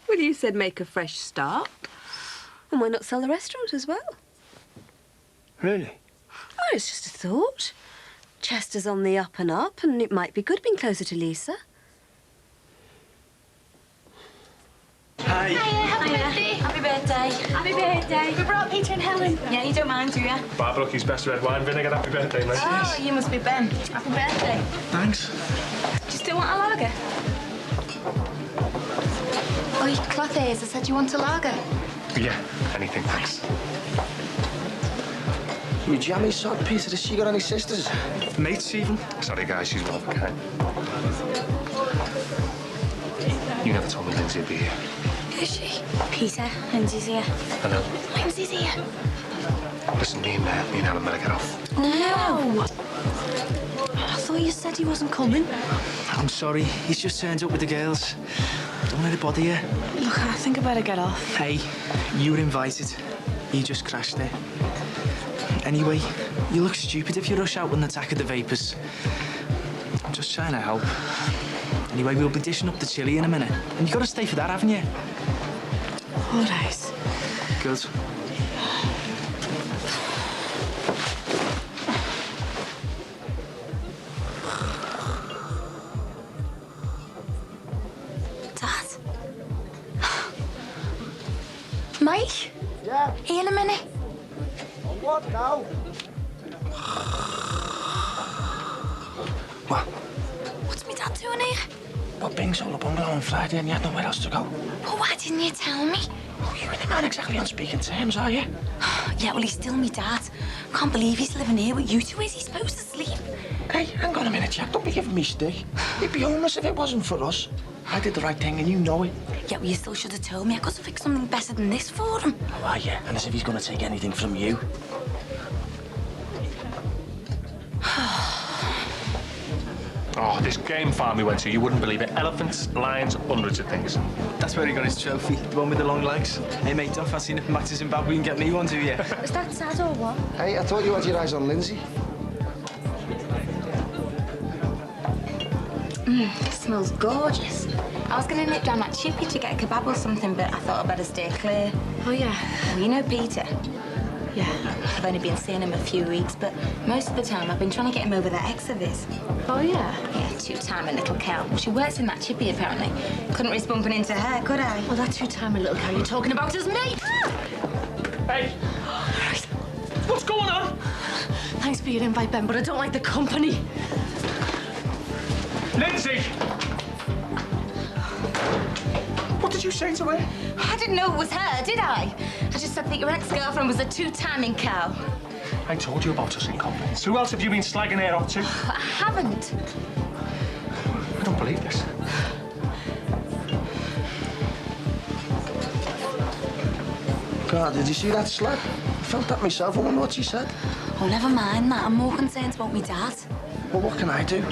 Well, you said make a fresh start. And why not sell the restaurant as well? Really? Oh, it's just a thought. Chester's on the up and up, and it might be good being closer to Lisa. Hi. Happy birthday. Happy birthday. Happy birthday. We brought Peter and Helen. Yeah, you don't mind, do you? Barbrooky's best red wine vinegar. Happy birthday, mate. Oh, you must be Ben. Happy birthday. Thanks. Do you still want a lager? Oi, cloth ears, I said you want a lager. Yeah, anything, thanks. You jammy sod, Peter. Has she got any sisters? Mates, even? Sorry, guys, she's one of a kind. You never told me Lindsay'd be here. Who's she? Peter. Lindsay's here. I know. Lindsay's here. Listen, me and Alan better get off. No! I thought you said he wasn't coming. I'm sorry. He's just turned up with the girls. Don't let it bother you. Look, I think I better get off. Hey, you were invited. You just crashed there. Anyway, you look stupid if you rush out with an attack of the vapours. I'm just trying to help. Anyway, we'll be dishing up the chilli in a minute. And you've got to stay for that, haven't you? All right. Good. Dad? Mike? Yeah? Here in a minute. What now? What? What's my dad doing here? Well, Bing sold a bungalow on Friday and you had nowhere else to go. Well, why didn't you tell me? Oh, you and him aren't exactly on speaking terms, are you? Yeah, well, he's still me dad. Can't believe he's living here with you two. Is he supposed to sleep? Hey, hang on a minute, Jack. Don't be giving me stick. He'd be homeless if it wasn't for us. I did the right thing and you know it. Yeah, well, you still should have told me. I could have fixed something better than this for him. Oh, are you? And as if he's going to take anything from you. Oh, this game farm we went to, you wouldn't believe it. Elephants, lions, hundreds of things. That's where he got his trophy, the one with the long legs. Hey, mate, don't fancy nipping back to Zimbabwe and get me one, do you? Is that sad or what? Hey, I thought you had your eyes on Lindsay. It smells gorgeous. I was going to nip down that chippy to get a kebab or something, but I thought I'd better stay clear. Oh, yeah. Well, you know Peter? Yeah. I've only been seeing him a few weeks, but most of the time I've been trying to get him over that ex of his. Oh, yeah? Yeah, two-timing little cow. She works in that chippy, apparently. Couldn't risk bumping into her, could I? Well, that two-timing little cow you're talking about is me! Hey! What's going on? Thanks for your invite, Ben, but I don't like the company. Lindsay! What did you say to her? I didn't know it was her, did I? I just said that your ex-girlfriend was a two-timing cow. I told you about us in confidence. Who else have you been slagging her off to? I haven't. I don't believe this. God, did you see that slag? I felt that myself. I wonder what she said. Oh, never mind that. I'm more concerned about me dad. Well, what can I do?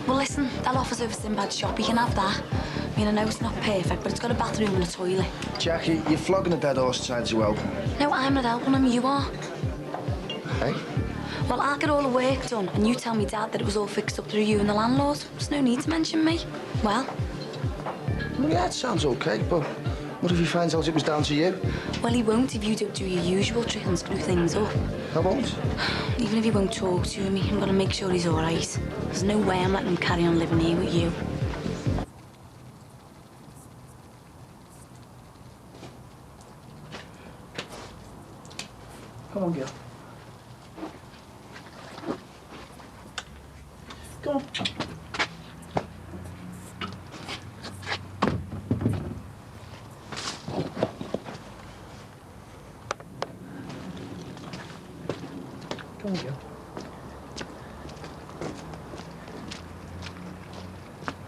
Well, listen, that offer's over Sinbad's shop. You can have that. I mean, I know it's not perfect, but it's got a bathroom and a toilet. Jackie, you're flogging a dead horse trying to help. No, I'm not helping him. You are. Hey? Well, I'll get all the work done, and you tell me, Dad, that it was all fixed up through you and the landlord. There's no need to mention me. Well? Well, yeah, it sounds okay, but what if he finds out it was down to you? Well, he won't if you don't do your usual trick and screw things up. I won't. Even if he won't talk to me, I'm gonna make sure he's all right. There's no way I'm letting him carry on living here with you. Come on, girl. Come on. Come on, girl.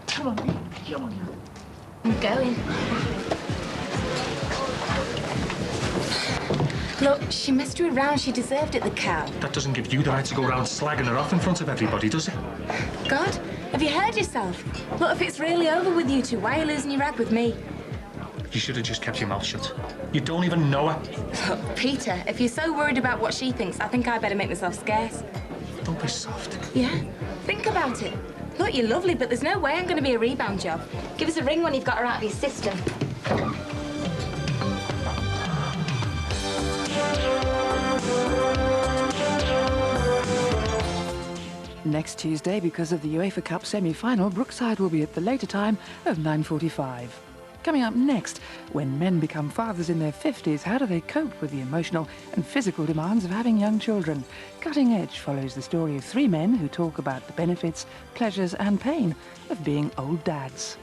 Come on, come on, girl. I'm going. Look, she messed you around. She deserved it, the cow. That doesn't give you the right to go around slagging her off in front of everybody, does it? God, have you heard yourself? Look, if it's really over with you two, why are you losing your rag with me? You should have just kept your mouth shut. You don't even know her. Look, Peter, if you're so worried about what she thinks, I think I better make myself scarce. Don't be soft. Yeah? Think about it. Look, you're lovely, but there's no way I'm going to be a rebound job. Give us a ring when you've got her out of your system. Next Tuesday, because of the UEFA Cup semi-final, Brookside will be at the later time of 9:45. Coming up next, when men become fathers in their 50s, how do they cope with the emotional and physical demands of having young children? Cutting Edge follows the story of 3 men who talk about the benefits, pleasures and pain of being old dads.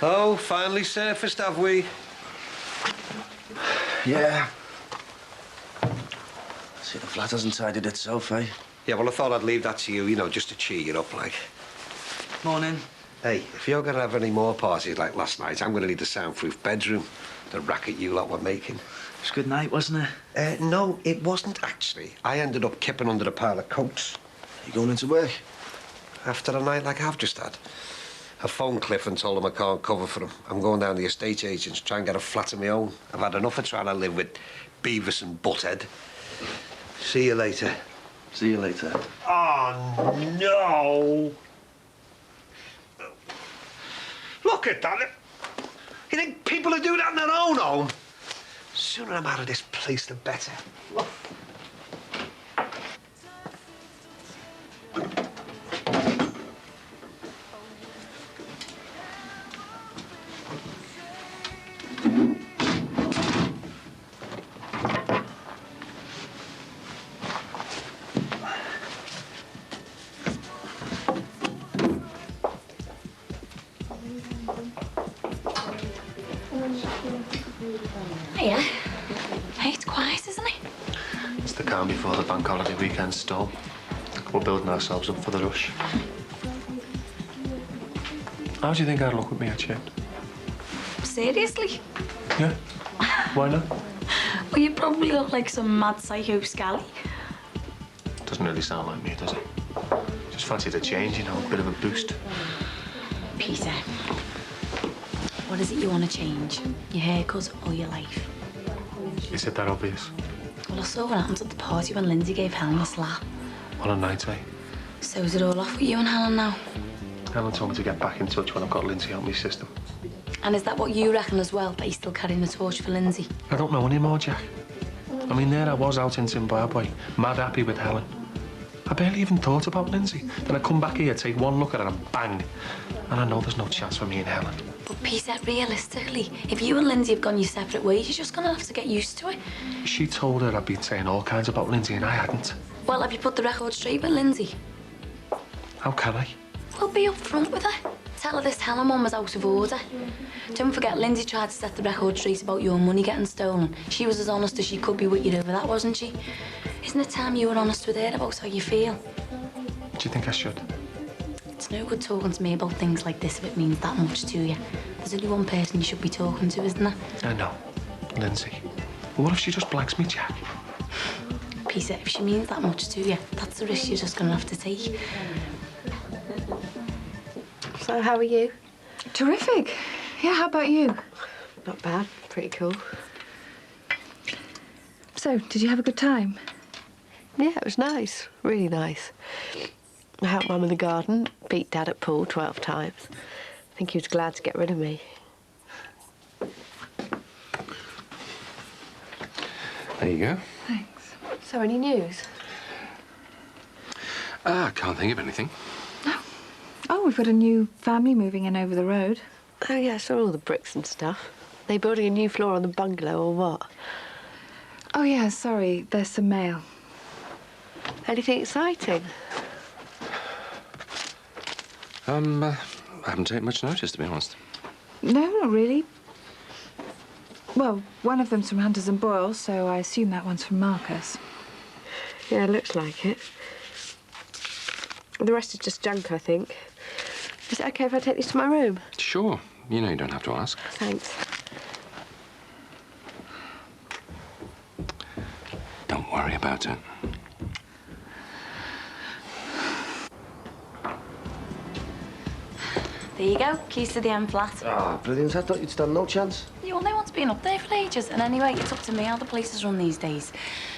Oh, finally surfaced, have we? Yeah. See, the flat hasn't tidied itself, eh? Yeah, well, I thought I'd leave that to you, you know, just to cheer you up, like. Morning. Hey, if you're going to have any more parties like last night, I'm going to need a soundproof bedroom. The racket you lot were making. It was a good night, wasn't it? No, it wasn't, actually. I ended up kipping under a pile of coats. You going into work? After a night like I've just had. I phoned Cliff and told him I can't cover for him. I'm going down to the estate agents, try and get a flat of my own. I've had enough of trying to live with Beavis and Butthead. See you later. See you later. Oh, no! Look at that. You think people would do that in their own home? The sooner I'm out of this place, the better. Look. Hiya. Hey, it's quiet, isn't it? It's the calm before the bank holiday weekend storm. We're building ourselves up for the rush. How do you think I'd look with me head shaved? Seriously? Yeah. Why not? Well, you probably look like some mad psycho scally. Doesn't really sound like me, does it? Just fancied a change, you know, a bit of a boost. Peter, what is it you want to change? Your haircut or your life? Is it that obvious? Well, I saw what happened at the party when Lindsay gave Helen a slap. What a night, eh? So is it all off with you and Helen now? Helen told me to get back in touch when I've got Lindsay out my system. And is that what you reckon as well, that he's still carrying the torch for Lindsay? I don't know anymore, Jack. I mean, there I was out in Zimbabwe, mad happy with Helen. I barely even thought about Lindsay. Then I come back here, take one look at her and bang. And I know there's no chance for me and Helen. But Peter, realistically, if you and Lindsay have gone your separate ways, you're just gonna have to get used to it. She told her I'd been saying all kinds about Lindsay and I hadn't. Well, have you put the record straight with Lindsay? How can I? Well, be upfront with her. Tell her this Helen one was out of order. Don't forget, Lindsay tried to set the record straight about your money getting stolen. She was as honest as she could be with you over that, wasn't she? Isn't it time you were honest with her about how you feel? Do you think I should? It's no good talking to me about things like this if it means that much to you. There's only one person you should be talking to, isn't there? I know. Lindsay. But what if she just blanks me, Jack? Peter, if she means that much to you, that's the risk you're just gonna have to take. So, how are you? Terrific. Yeah, how about you? Not bad. Pretty cool. So, did you have a good time? Yeah, it was nice. Really nice. I helped Mum in the garden, beat Dad at pool 12 times. I think he was glad to get rid of me. There you go. Thanks. So, any news? I can't think of anything. Oh, we've got a new family moving in over the road. Oh, yeah, I saw all the bricks and stuff. They building a new floor on the bungalow or what? Oh, yeah, sorry. There's some mail. Anything exciting? I haven't taken much notice, to be honest. No, not really. Well, one of them's from Hunters and Boyle, so I assume that one's from Marcus. Yeah, it looks like it. The rest is just junk, I think. Is it OK if I take these to my room? Sure. You know you don't have to ask. Thanks. Don't worry about it. There you go, keys to the M flat. Ah, brilliant. I thought you'd stand no chance. You all know what's been up there for ages. And anyway, it's up to me how the place is run these days.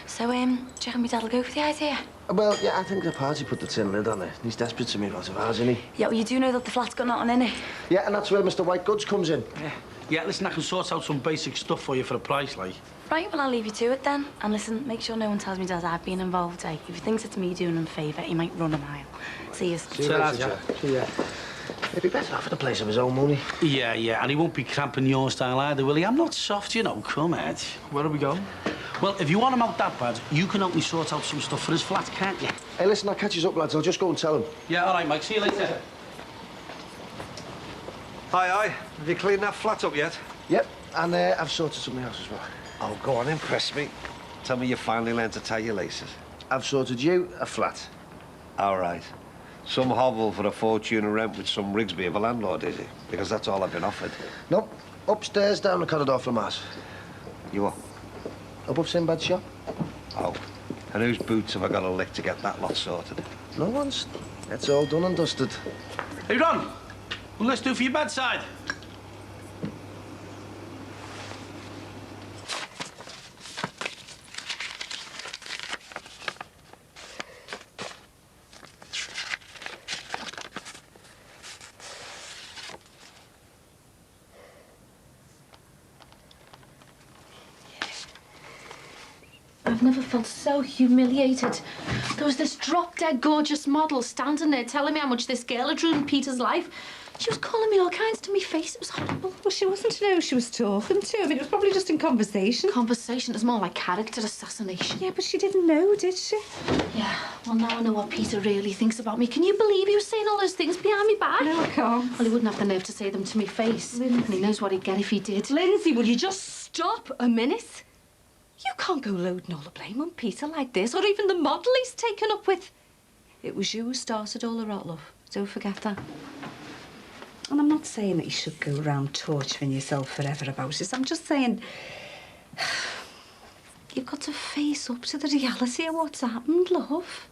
So, do you reckon my dad'll go for the idea? Well, yeah, I think the party put the tin lid on it. He's desperate to move out of ours, isn't he? Yeah, well, you do know that the flat's got nothing in it. Yeah, and that's where Mr. White Goods comes in. Yeah, listen, I can sort out some basic stuff for you for a price, like. Right, well, I'll leave you to it then. And listen, make sure no one tells me Dad I've been involved, eh? If he thinks it's me doing him a favour, he might run a mile. See you. See you later, Jack. See ya. He'd be better off at a place of his own money. Yeah, and he won't be cramping your style either, will he? I'm not soft, you know. Come, Ed. Where are we going? Well, if you want him out that bad, you can help me sort out some stuff for his flat, can't you? Hey, listen, I'll catch you up, lads. I'll just go and tell him. Yeah, all right, Mike. See you later. Hi. Have you cleaned that flat up yet? Yep, and I've sorted something else as well. Oh, go on, impress me. Tell me you finally learned to tie your laces. I've sorted you a flat. All right. Some hovel for a fortune of rent with some Rigsby of a landlord, is it? Because that's all I've been offered. Nope. Upstairs, down the corridor from us. You what? Above Sinbad's shop. Oh. And whose boots have I got to lick to get that lot sorted? No one's. It's all done and dusted. Hey, Ron. Well, let's do for your bedside. I've never felt so humiliated. There was this drop-dead gorgeous model standing there telling me how much this girl had ruined Peter's life. She was calling me all kinds to my face. It was horrible. Well, she wasn't to know who she was talking to. I mean, it was probably just in conversation. Conversation is more like character assassination. Yeah, but she didn't know, did she? Yeah, well, now I know what Peter really thinks about me. Can you believe he was saying all those things behind me back? No, I can't. Well, he wouldn't have the nerve to say them to me face. Lindsay. And he knows what he'd get if he did. Lindsay, will you just stop a minute? You can't go loading all the blame on Peter like this, or even the model he's taken up with. It was you who started all the rot, love. Don't forget that. And I'm not saying that you should go around torturing yourself forever about it. I'm just saying you've got to face up to the reality of what's happened, love.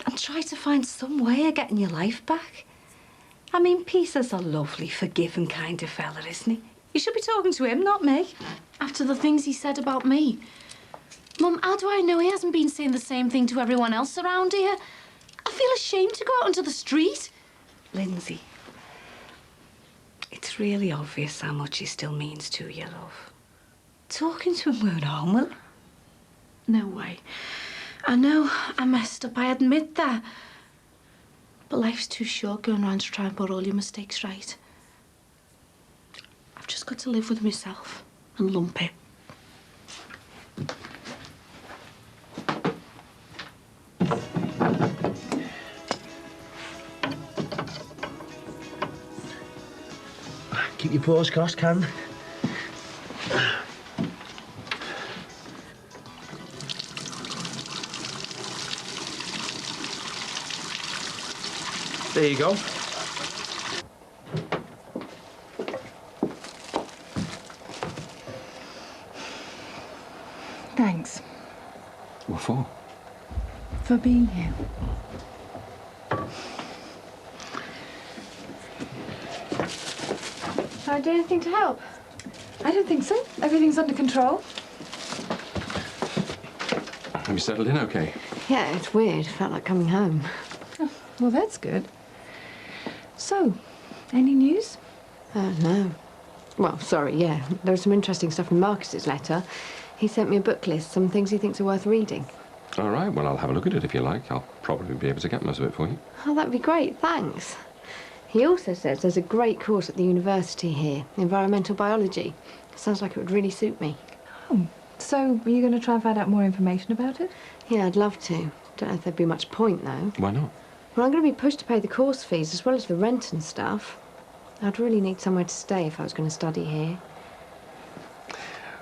And try to find some way of getting your life back. I mean, Peter's a lovely, forgiving kind of fella, isn't he? You should be talking to him, not me. After the things he said about me. Mum, how do I know he hasn't been saying the same thing to everyone else around here? I feel ashamed to go out onto the street. Lindsay, it's really obvious how much he still means to you, love. Talking to him won't harm, will it? No way. I know I messed up, I admit that. But life's too short going around to try and put all your mistakes right. I've just got to live with myself and lump it. Keep your paws crossed, Can. There you go. Thanks What for? for being here. Can I do anything to help? I don't think so. Everything's under control. Have you settled in okay? Yeah, it's weird. Felt like coming home. Oh, well, that's good. So, any news? No. Well, sorry, yeah. There was some interesting stuff in Marcus's letter. He sent me a book list, some things he thinks are worth reading. All right, well, I'll have a look at it if you like. I'll probably be able to get most of it for you. Oh, that'd be great, thanks. He also says there's a great course at the university here, environmental biology. Sounds like it would really suit me. Oh, so are you going to try and find out more information about it? Yeah, I'd love to. Don't know if there'd be much point, though. Why not? Well, I'm going to be pushed to pay the course fees as well as the rent and stuff. I'd really need somewhere to stay if I was going to study here.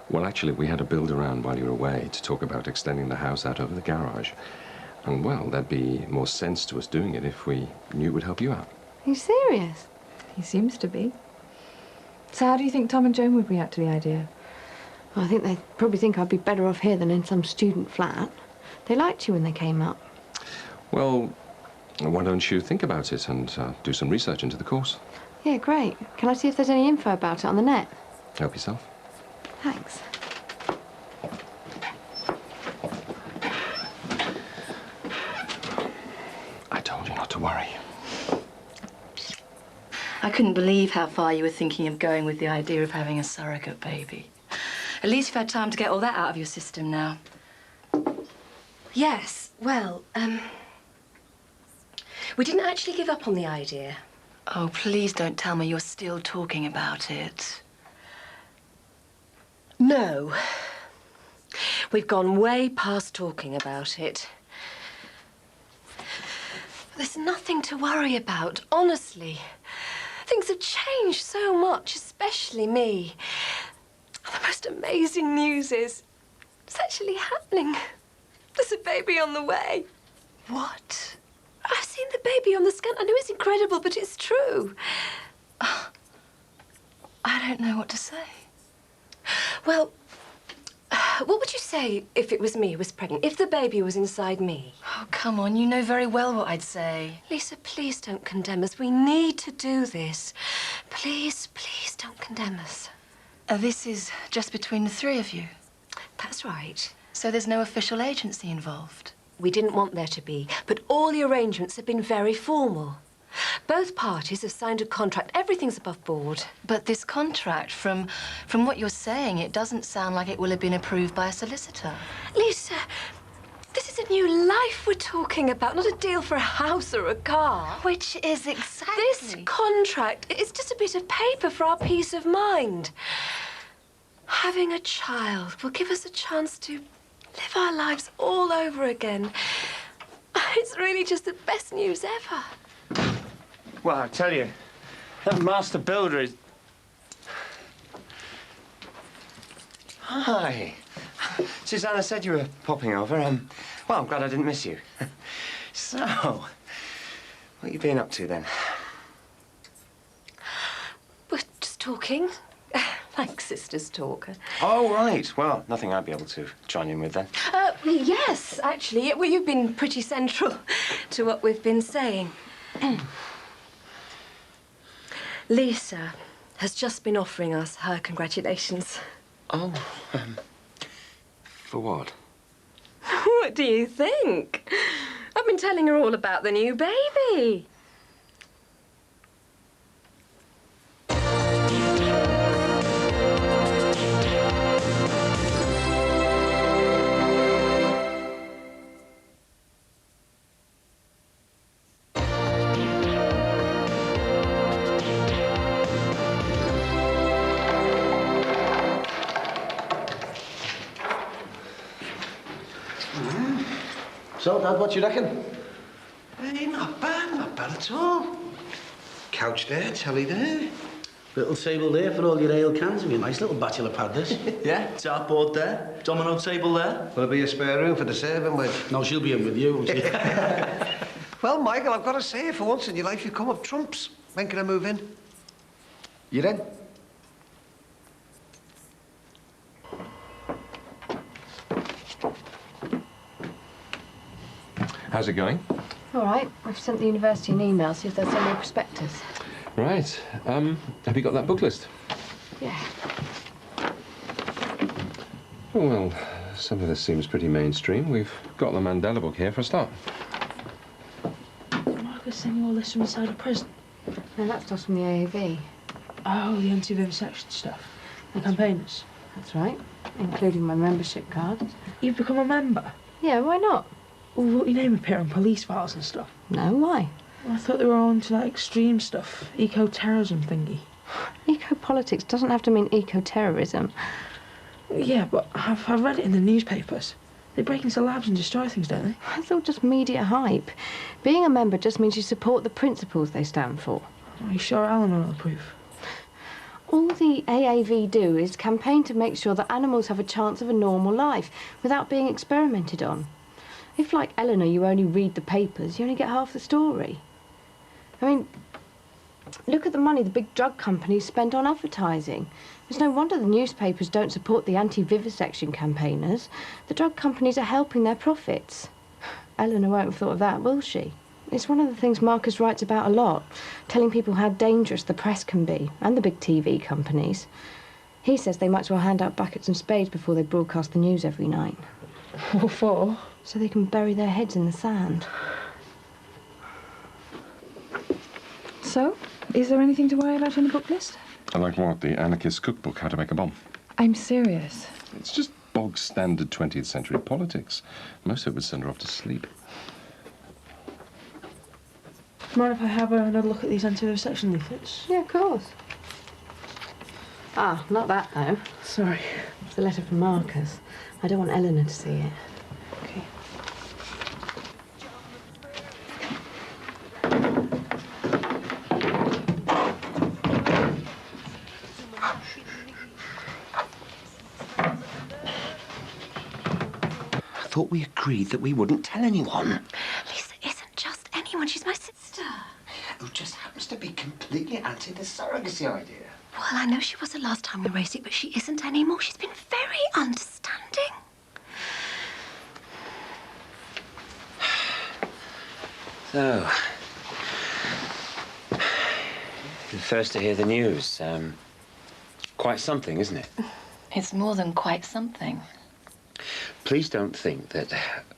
Well, actually, we had a build around while you were away to talk about extending the house out over the garage. And, well, there'd be more sense to us doing it if we knew it would help you out. Are you serious? He seems to be. So how do you think Tom and Joan would react to the idea? Well, I think they'd probably think I'd be better off here than in some student flat. They liked you when they came up. Well, why don't you think about it and do some research into the course? Yeah, great. Can I see if there's any info about it on the net? Help yourself. Thanks. I told you not to worry. I couldn't believe how far you were thinking of going with the idea of having a surrogate baby. At least you've had time to get all that out of your system now. Yes, well, we didn't actually give up on the idea. Oh, please don't tell me you're still talking about it. No. We've gone way past talking about it. There's nothing to worry about, honestly. Things have changed so much, especially me. The most amazing news is it's actually happening. There's a baby on the way. What? I've seen the baby on the scan. I know it's incredible, but it's true. I don't know what to say. Well, what would you say if it was me who was pregnant? If the baby was inside me? Oh, come on. You know very well what I'd say. Lisa, please don't condemn us. We need to do this. Please, please don't condemn us. This is just between the three of you? That's right. So there's no official agency involved? We didn't want there to be, but all the arrangements have been very formal. Both parties have signed a contract. Everything's above board. But this contract, from what you're saying, it doesn't sound like it will have been approved by a solicitor. Lisa, this is a new life we're talking about, not a deal for a house or a car. Which is exactly... This contract is just a bit of paper for our peace of mind. Having a child will give us a chance to live our lives all over again. It's really just the best news ever. Well, I tell you, that master builder is... Hi. Susanna said you were popping over. Well, I'm glad I didn't miss you. So, what you been up to then? just talking. Like sisters talk. Oh, right. Well, nothing I'd be able to join in with then. Yes, actually. Well, you've been pretty central to what we've been saying. Lisa has just been offering us her congratulations. Oh, for what? What do you think? I've been telling her all about the new baby. So, Dad, what do you reckon? Hey, not bad at all. Couch there, telly there. Little table there for all your ale cans and your nice little bachelor pad, this. Yeah, dartboard there, domino table there. Will there be a spare room for the serving with? No, she'll be in with you, won't she? Well, Michael, I've got to say, for once in your life, you come up trumps. When can I move in? You in? How's it going? All right. I've sent the university an email, see if they'll send me a prospectus. Right. Have you got that book list? Yeah. Oh, well, some of this seems pretty mainstream. We've got the Mandela book here for a start. Marcus sent you all this from inside a prison. No, that's just from the AAV. Oh, the anti-vivisection stuff. The campaigners. That's right, including my membership card. You've become a member? Yeah, why not? Well, won't your name appear on police files and stuff? No, why? Well, I thought they were all into that extreme stuff. Eco-terrorism thingy. Eco-politics doesn't have to mean eco-terrorism. Yeah, but I've read it in the newspapers. They break into labs and destroy things, don't they? It's all just media hype. Being a member just means you support the principles they stand for. Are you sure Alan will approve? All the AAV do is campaign to make sure that animals have a chance of a normal life without being experimented on. If, like Eleanor, you only read the papers, you only get half the story. I mean, look at the money the big drug companies spend on advertising. It's no wonder the newspapers don't support the anti-vivisection campaigners. The drug companies are helping their profits. Eleanor won't have thought of that, will she? It's one of the things Marcus writes about a lot, telling people how dangerous the press can be, and the big TV companies. He says they might as well hand out buckets and spades before they broadcast the news every night. What for? So they can bury their heads in the sand. So, is there anything to worry about in the book list? Like what? The anarchist cookbook, How to Make a Bomb? I'm serious. It's just bog standard 20th century politics. Most of it would send her off to sleep. Mind if I have another look at these anti-vivisection leaflets? Yeah, of course. Ah, not that, though. Sorry. It's a letter from Marcus. I don't want Eleanor to see it. Okay. I thought we agreed that we wouldn't tell anyone. Lisa isn't just anyone. She's my sister. Who just happens to be completely anti the surrogacy idea. Well, I know she was the last time we raised it, but she isn't anymore. She's been very understanding. So, the first to hear the news. Quite something, isn't it? It's more than quite something. Please don't think that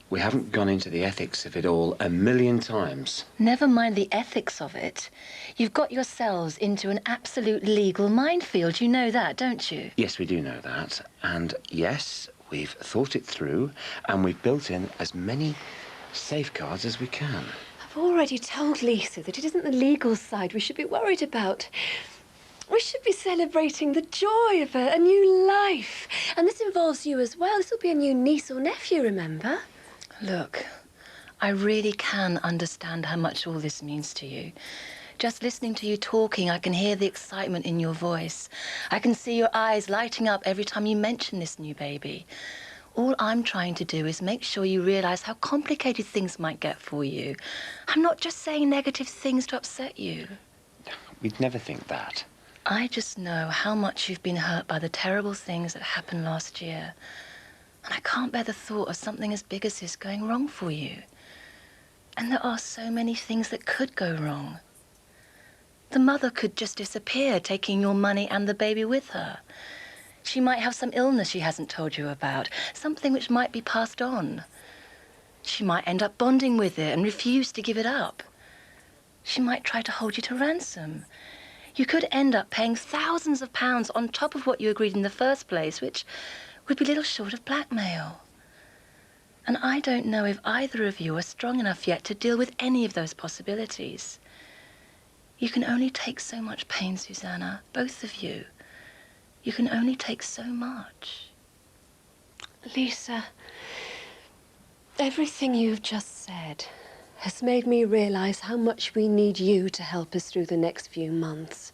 we haven't gone into the ethics of it all a million times. Never mind the ethics of it. You've got yourselves into an absolute legal minefield. You know that, don't you? Yes, we do know that. And yes, we've thought it through, and we've built in as many safeguards as we can. I've already told Lisa that it isn't the legal side we should be worried about. We should be celebrating the joy of a new life. And this involves you as well. This will be a new niece or nephew, remember? Look, I really can understand how much all this means to you. Just listening to you talking, I can hear the excitement in your voice. I can see your eyes lighting up every time you mention this new baby. All I'm trying to do is make sure you realise how complicated things might get for you. I'm not just saying negative things to upset you. We'd never think that. I just know how much you've been hurt by the terrible things that happened last year. And I can't bear the thought of something as big as this going wrong for you. And there are so many things that could go wrong. The mother could just disappear, taking your money and the baby with her. She might have some illness she hasn't told you about, something which might be passed on. She might end up bonding with it and refuse to give it up. She might try to hold you to ransom. You could end up paying thousands of pounds on top of what you agreed in the first place, which would be little short of blackmail. And I don't know if either of you are strong enough yet to deal with any of those possibilities. You can only take so much pain, Susanna, both of you. You can only take so much. Lisa, everything you've just said has made me realise how much we need you to help us through the next few months.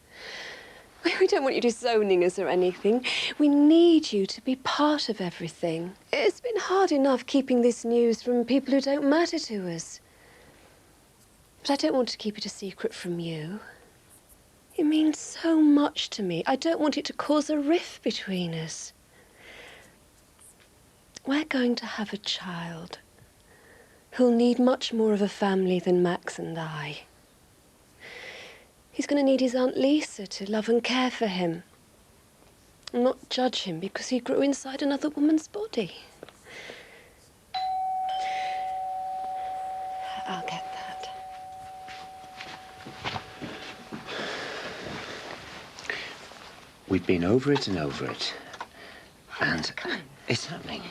We don't want you disowning us or anything. We need you to be part of everything. It's been hard enough keeping this news from people who don't matter to us. But I don't want to keep it a secret from you. It means so much to me. I don't want it to cause a rift between us. We're going to have a child who'll need much more of a family than Max and I. He's going to need his Aunt Lisa to love and care for him, and not judge him because he grew inside another woman's body. I'll get that. We've been over it and over it. And it's happening.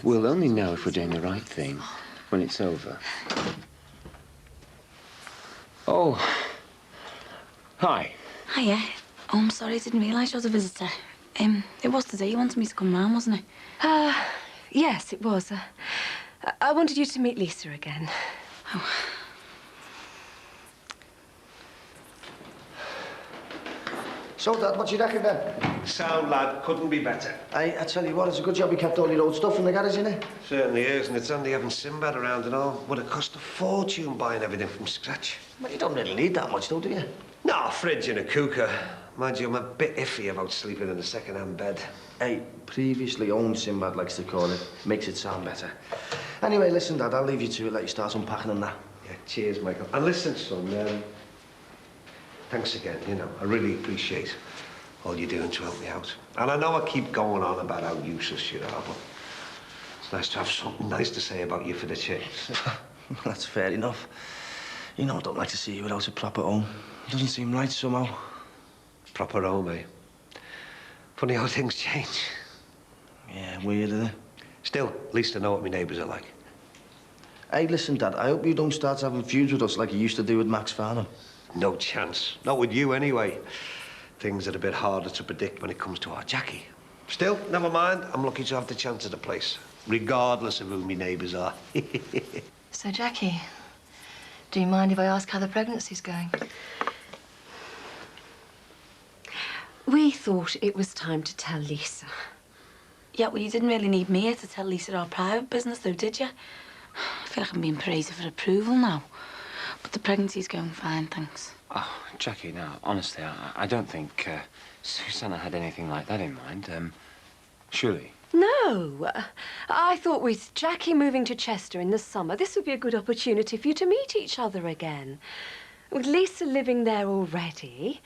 We'll only know if we're doing the right thing when it's over. Oh. Hi. Hiya. Oh, I'm sorry, I didn't realise you was a visitor. It was today you wanted me to come round, wasn't it? Yes, it was. I wanted you to meet Lisa again. Oh. So, Dad, what do you reckon then? Sound, lad. Couldn't be better. I tell you what, it's a good job we kept all your old stuff in the garage, innit? Certainly is, and it's only having Sinbad around and all. Would have cost a fortune buying everything from scratch. Well, you don't really need that much, though, do you? No, fridge and a cooker. Mind you, I'm a bit iffy about sleeping in a second-hand bed. Hey, previously owned Sinbad likes to call it. Makes it sound better. Anyway, listen, Dad, I'll leave you to it, let you start unpacking and that. Yeah, cheers, Michael. And listen, son, thanks again, you know. I really appreciate all you're doing to help me out. And I know I keep going on about how useless you are, but it's nice to have something nice to say about you for the change. That's fair enough. You know, I don't like to see you without a proper home. It doesn't seem right somehow. Proper home, eh? Funny how things change. Yeah, weird, isn't it? Still, at least I know what my neighbours are like. Hey, listen, Dad, I hope you don't start having feuds with us like you used to do with Max Farnham. No chance. Not with you, anyway. Things are a bit harder to predict when it comes to our Jackie. Still, never mind. I'm lucky to have the chance of the place, regardless of who my neighbours are. So, Jackie, do you mind if I ask how the pregnancy's going? We thought it was time to tell Lisa. Yeah, well, you didn't really need me here to tell Lisa our private business, though, did you? I feel like I'm being praised for approval now. But the pregnancy's going fine, thanks. Oh, Jackie, no, honestly, I don't think Susanna had anything like that in mind. Surely. No. I thought with Jackie moving to Chester in the summer, this would be a good opportunity for you to meet each other again. With Lisa living there already,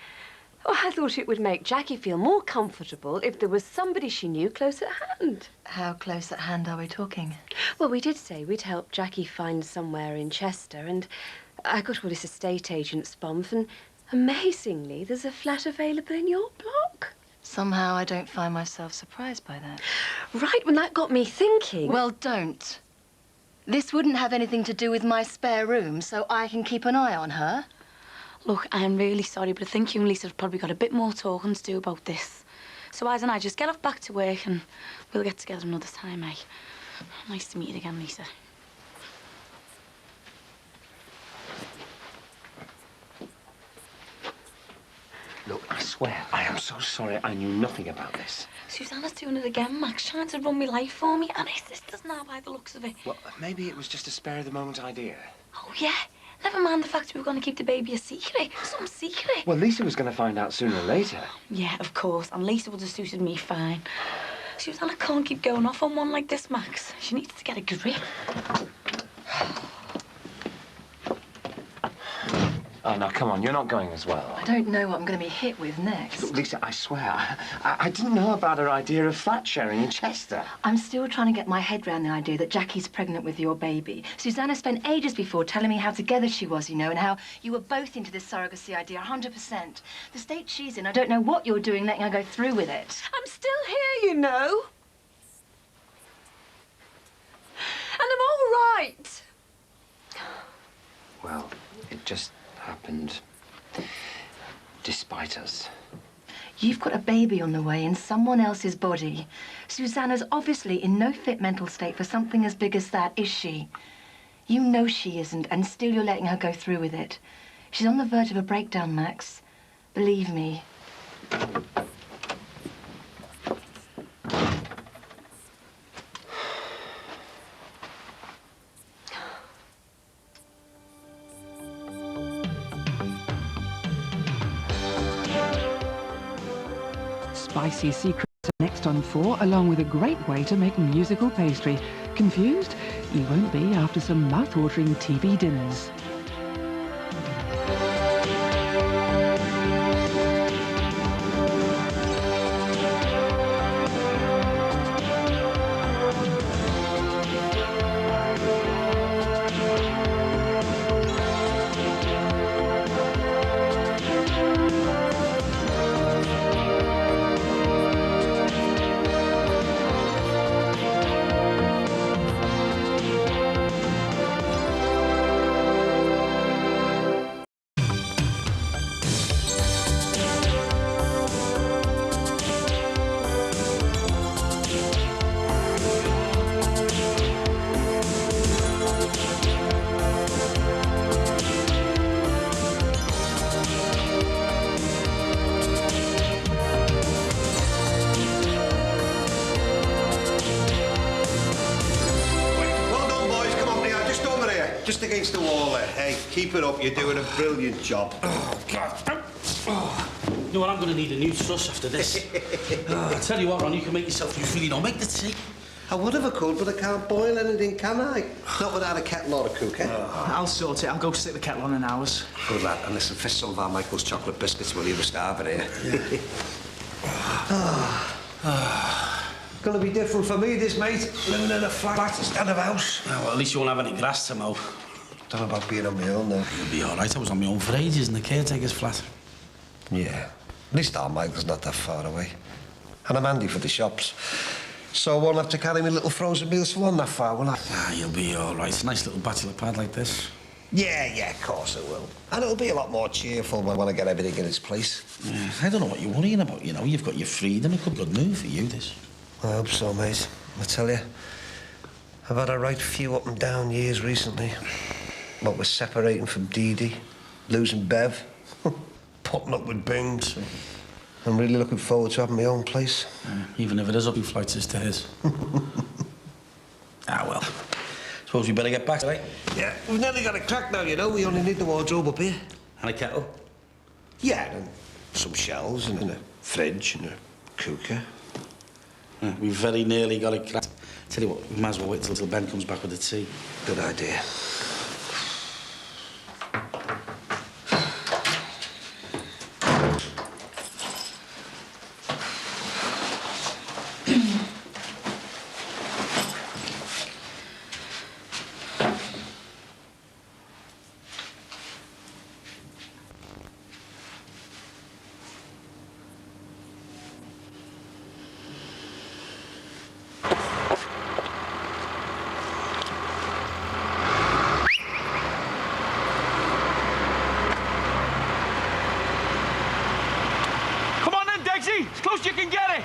I thought it would make Jackie feel more comfortable if there was somebody she knew close at hand. How close at hand are we talking? Well, we did say we'd help Jackie find somewhere in Chester, and I got all this estate agent's bump, and amazingly, there's a flat available in your block. Somehow I don't find myself surprised by that. Right, when that got me thinking... Well, don't. This wouldn't have anything to do with my spare room, so I can keep an eye on her. Look, I am really sorry, but I think you and Lisa have probably got a bit more talking to do about this. So why don't I just get off back to work and we'll get together another time, eh? Nice to meet you again, Lisa. Look, I swear, I am so sorry I knew nothing about this. Susanna's doing it again, Max, trying to run my life for me, and his sister's now by the looks of it. Well, maybe it was just a spare-of-the-moment idea. Oh, yeah? Never mind the fact we were going to keep the baby a secret. Some secret. Well, Lisa was going to find out sooner or later. Yeah, of course. And Lisa would have suited me fine. Susanna can't keep going off on one like this, Max. She needs to get a grip. Oh, no, come on, you're not going as well. I don't know what I'm going to be hit with next. Look, Lisa, I swear, I didn't know about her idea of flat sharing in Chester. I'm still trying to get my head around the idea that Jackie's pregnant with your baby. Susanna spent ages before telling me how together she was, you know, and how you were both into this surrogacy idea, 100%. The state she's in, I don't know what you're doing letting her go through with it. I'm still here, you know. And I'm all right. Well, it just happened despite us. You've got a baby on the way in someone else's body. Susanna's obviously in no fit mental state for something as big as that, is she? You know she isn't, and still you're letting her go through with it. She's on the verge of a breakdown, Max. Believe me. Spicy secrets are next on 4, along with a great way to make musical pastry. Confused? You won't be after some mouth-watering TV dinners. Just against the wall there. Hey, keep it up. You're doing a brilliant job. Oh, God. Oh. You know what? I'm going to need a new truss after this. I tell you what, Ron, you can make yourself use really. Don't make the tea. I would if I could, but I can't boil anything, can I? Not without a kettle or a cooker. I'll sort it. I'll go stick the kettle on in hours. Good lad. And listen, fish some of our Michael's chocolate biscuits while you were starving here. Gonna be different for me, this, mate. Living in a flat instead of a house. Oh, well, at least you won't have any grass to mow. Don't know about being on my own, though. You'll be all right. I was on my own for ages in the caretaker's flat. Yeah. At least our Michael's not that far away. And I'm handy for the shops. So I won't have to carry my little frozen meals for one that far, will I? Ah, you'll be all right. It's a nice little bachelor pad like this. Yeah, of course it will. And it'll be a lot more cheerful when I get everything in its place. Yeah, I don't know what you're worrying about, you know. You've got your freedom. It could be a good move for you, this. I hope so, mate. I tell you, I've had a right few up and down years recently. What with separating from Dee Dee, losing Bev, putting up with Bings. I'm really looking forward to having my own place. Even if it is up 2 flights of stairs. Well. Suppose we better get back, right? Yeah, we've nearly got it cracked now, you know. We only need the wardrobe up here. And a kettle? Yeah, and some shelves and a fridge and a cooker. Yeah, we very nearly got it cracked. Tell you what, we might as well wait till Ben comes back with the tea. Good idea. As close as you can get it.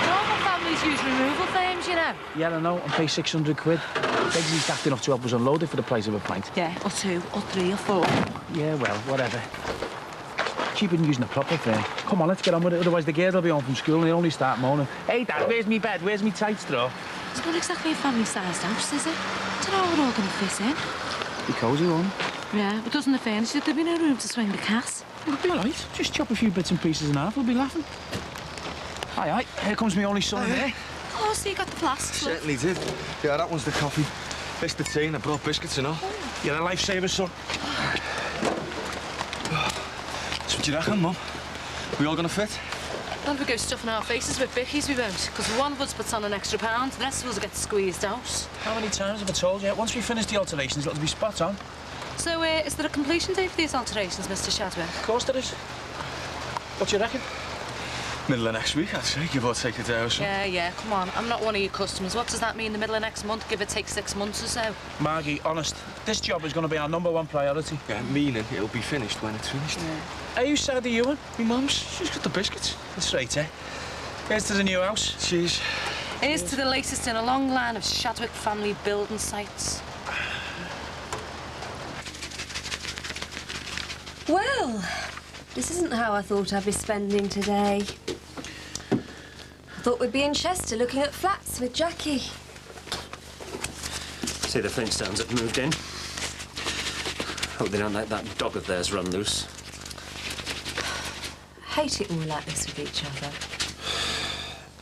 Normal families use removal firms, you know. Yeah, I know. And pay 600 quid. Beggsy's daft enough to help us unload it for the price of a pint. Yeah, or 2, or 3, or 4. Yeah, well, whatever. Cheaper than using a proper firm. Come on, let's get on with it. Otherwise, the girls will be home from school and they'll only start moaning. Hey, Dad, where's me bed? Where's me tight straw? It's not exactly a family-sized house, is it? Don't know how we're all going to fit in. Be cosy, won't it? Yeah, but doesn't the furniture, there'd be no room to swing the cat. It'll be all right. Just chop a few bits and pieces in half, we'll be laughing. Aye, aye. Here comes my only son in there. Oh, so you got the flasks, look. Certainly did. Yeah, that one's the coffee. This the tea, and I brought biscuits and all. You're a lifesaver, son. So what do you reckon, Mum? We all gonna fit? And we go stuffing our faces with bickies, we won't. Because one of us puts on an extra pound, the rest of us get squeezed out. How many times have I told you? Once we finish the alterations, it'll be spot on. So, is there a completion date for these alterations, Mr. Shadwell? Of course there is. What do you reckon? Middle of next week, I'd say, give or take a day or so. Yeah, come on. I'm not one of your customers. What does that mean, the middle of next month? Give or take 6 months or so? Margie, honest, this job is going to be our #1 priority. Yeah, meaning it'll be finished when it's finished. Yeah. Hey, whose side are you on? Me mum's. She's got the biscuits. That's right, eh? Here's to the new house. Cheers. Here's to the latest in a long line of Shadwick family building sites. Well, this isn't how I thought I'd be spending today. I thought we'd be in Chester looking at flats with Jackie. See, the Flintstones have moved in. Hope they don't let that dog of theirs run loose. I hate it when we're like this with each other.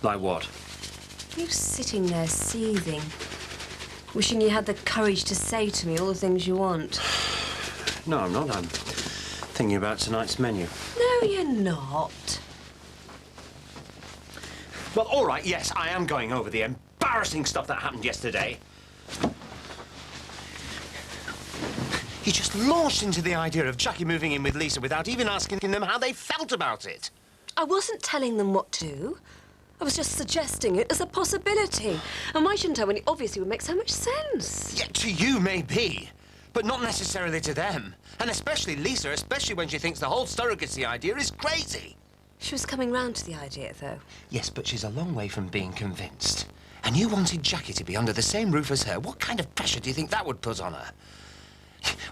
Like what? You sitting there seething, wishing you had the courage to say to me all the things you want. No, I'm not. I'm thinking about tonight's menu. No, you're not. Well, all right, yes, I am going over the embarrassing stuff that happened yesterday. You just launched into the idea of Jackie moving in with Lisa without even asking them how they felt about it. I wasn't telling them what to do. I was just suggesting it as a possibility. And why shouldn't I when it obviously would make so much sense? Yeah, to you, maybe, but not necessarily to them. And especially Lisa, especially when she thinks the whole surrogacy idea is crazy. She was coming round to the idea, though. Yes, but she's a long way from being convinced. And you wanted Jackie to be under the same roof as her. What kind of pressure do you think that would put on her?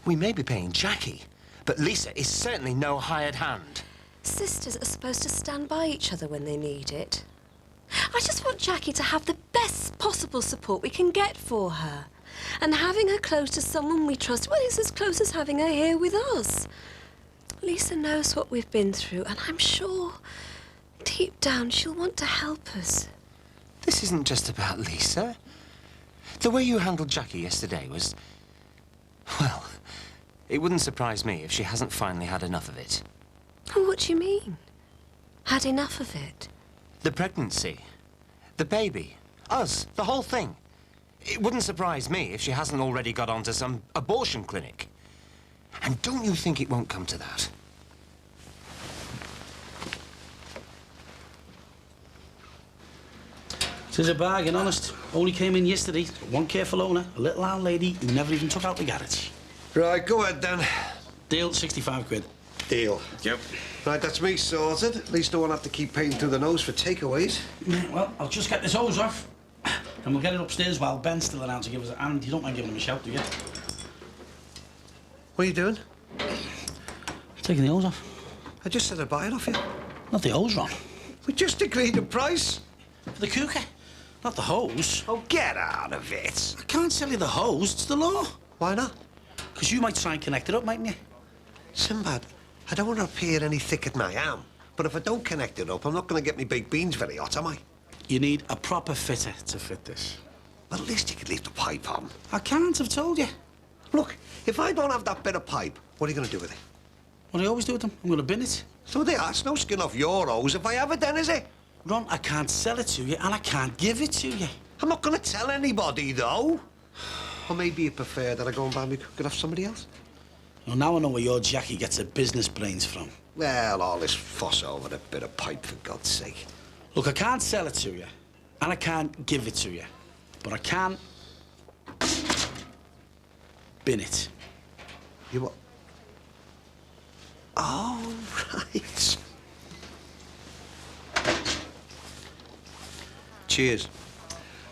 We may be paying Jackie, but Lisa is certainly no hired hand. Sisters are supposed to stand by each other when they need it. I just want Jackie to have the best possible support we can get for her. And having her close to someone we trust, well, is as close as having her here with us. Lisa knows what we've been through, and I'm sure, deep down, she'll want to help us. This isn't just about Lisa. The way you handled Jackie yesterday was... well, it wouldn't surprise me if she hasn't finally had enough of it. What do you mean? Had enough of it? The pregnancy, the baby, us, the whole thing. It wouldn't surprise me if she hasn't already got onto some abortion clinic. And don't you think it won't come to that? Tis a bargain, honest. Only came in yesterday. One careful owner, a little old lady who never even took out the garage. Right, go ahead then. Deal, 65 quid. Deal. Yep. Right, that's me sorted. At least I won't have to keep paying through the nose for takeaways. Well, I'll just get this hose off, and we'll get it upstairs while Ben's still around to give us a hand. You don't mind giving him a shout, do you? What are you doing? Taking the hose off. I just said I'd buy it off you. Not the hose, Ron. We just agreed the price. For the cooker, not the hose. Oh, get out of it. I can't sell you the hose. It's the law. Why not? Because you might try and connect it up, mightn't you? Sinbad, I don't want to appear any thicker than I am. But if I don't connect it up, I'm not going to get me baked beans very hot, am I? You need a proper fitter to fit this. Well, at least you could leave the pipe on. I can't, I've told you. Look, if I don't have that bit of pipe, what are you going to do with it? What do I always do with them? I'm going to bin it. So they are. It's no skin off your hose if I have it then, is it? Ron, I can't sell it to you, and I can't give it to you. I'm not going to tell anybody, though. Or maybe you prefer that I go and buy me cooking off somebody else? Well, now I know where your Jackie gets her business brains from. Well, all this fuss over a bit of pipe, for God's sake. Look, I can't sell it to you, and I can't give it to you. But I can... bin it. You what? Oh, right. Cheers.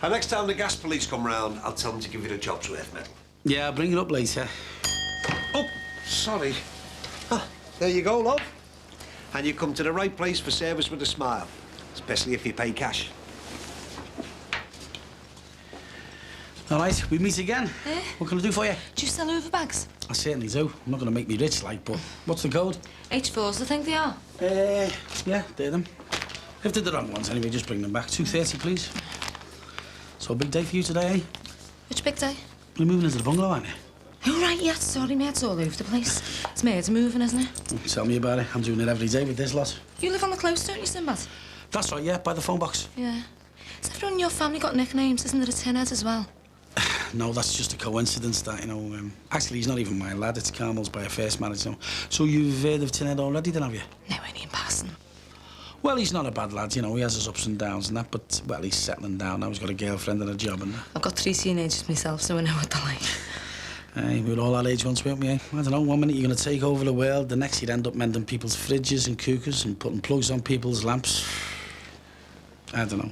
And next time the gas police come round, I'll tell them to give you the job's worth, mate. Yeah, I'll bring it up later. Oh, sorry. Ah, there you go, love. And you come to the right place for service with a smile, especially if you pay cash. All right, we meet again. What can I do for you? Do you sell over bags? I certainly do. I'm not going to make me rich, like, but what's the code? H4s, I think they are. Yeah, they're them. If they're the wrong ones, anyway, just bring them back. 2:30, please. So, a big day for you today, eh? Which big day? You're moving into the bungalow, aren't you? Oh, right, yeah, sorry, mate, it's all over the place. It's made moving, isn't it? Tell me about it. I'm doing it every day with this lot. You live on the close, don't you, Sinbad? That's right, yeah, by the phone box. Yeah. Has everyone in your family got nicknames? Isn't there a tinhead as well? No, that's just a coincidence, that, you know. Actually, he's not even my lad. It's Carmel's by a first marriage, you know. So you've heard of Tinhead already, then, have you? No, only in passing. Well, he's not a bad lad, you know. He has his ups and downs and that, but, well, he's settling down now. He's got a girlfriend and a job and that. I've got 3 teenagers myself, so I know what they're like. Hey, we were all that age once, weren't we, eh? I don't know, one minute you're going to take over the world, the next you'd end up mending people's fridges and cookers and putting plugs on people's lamps. I don't know.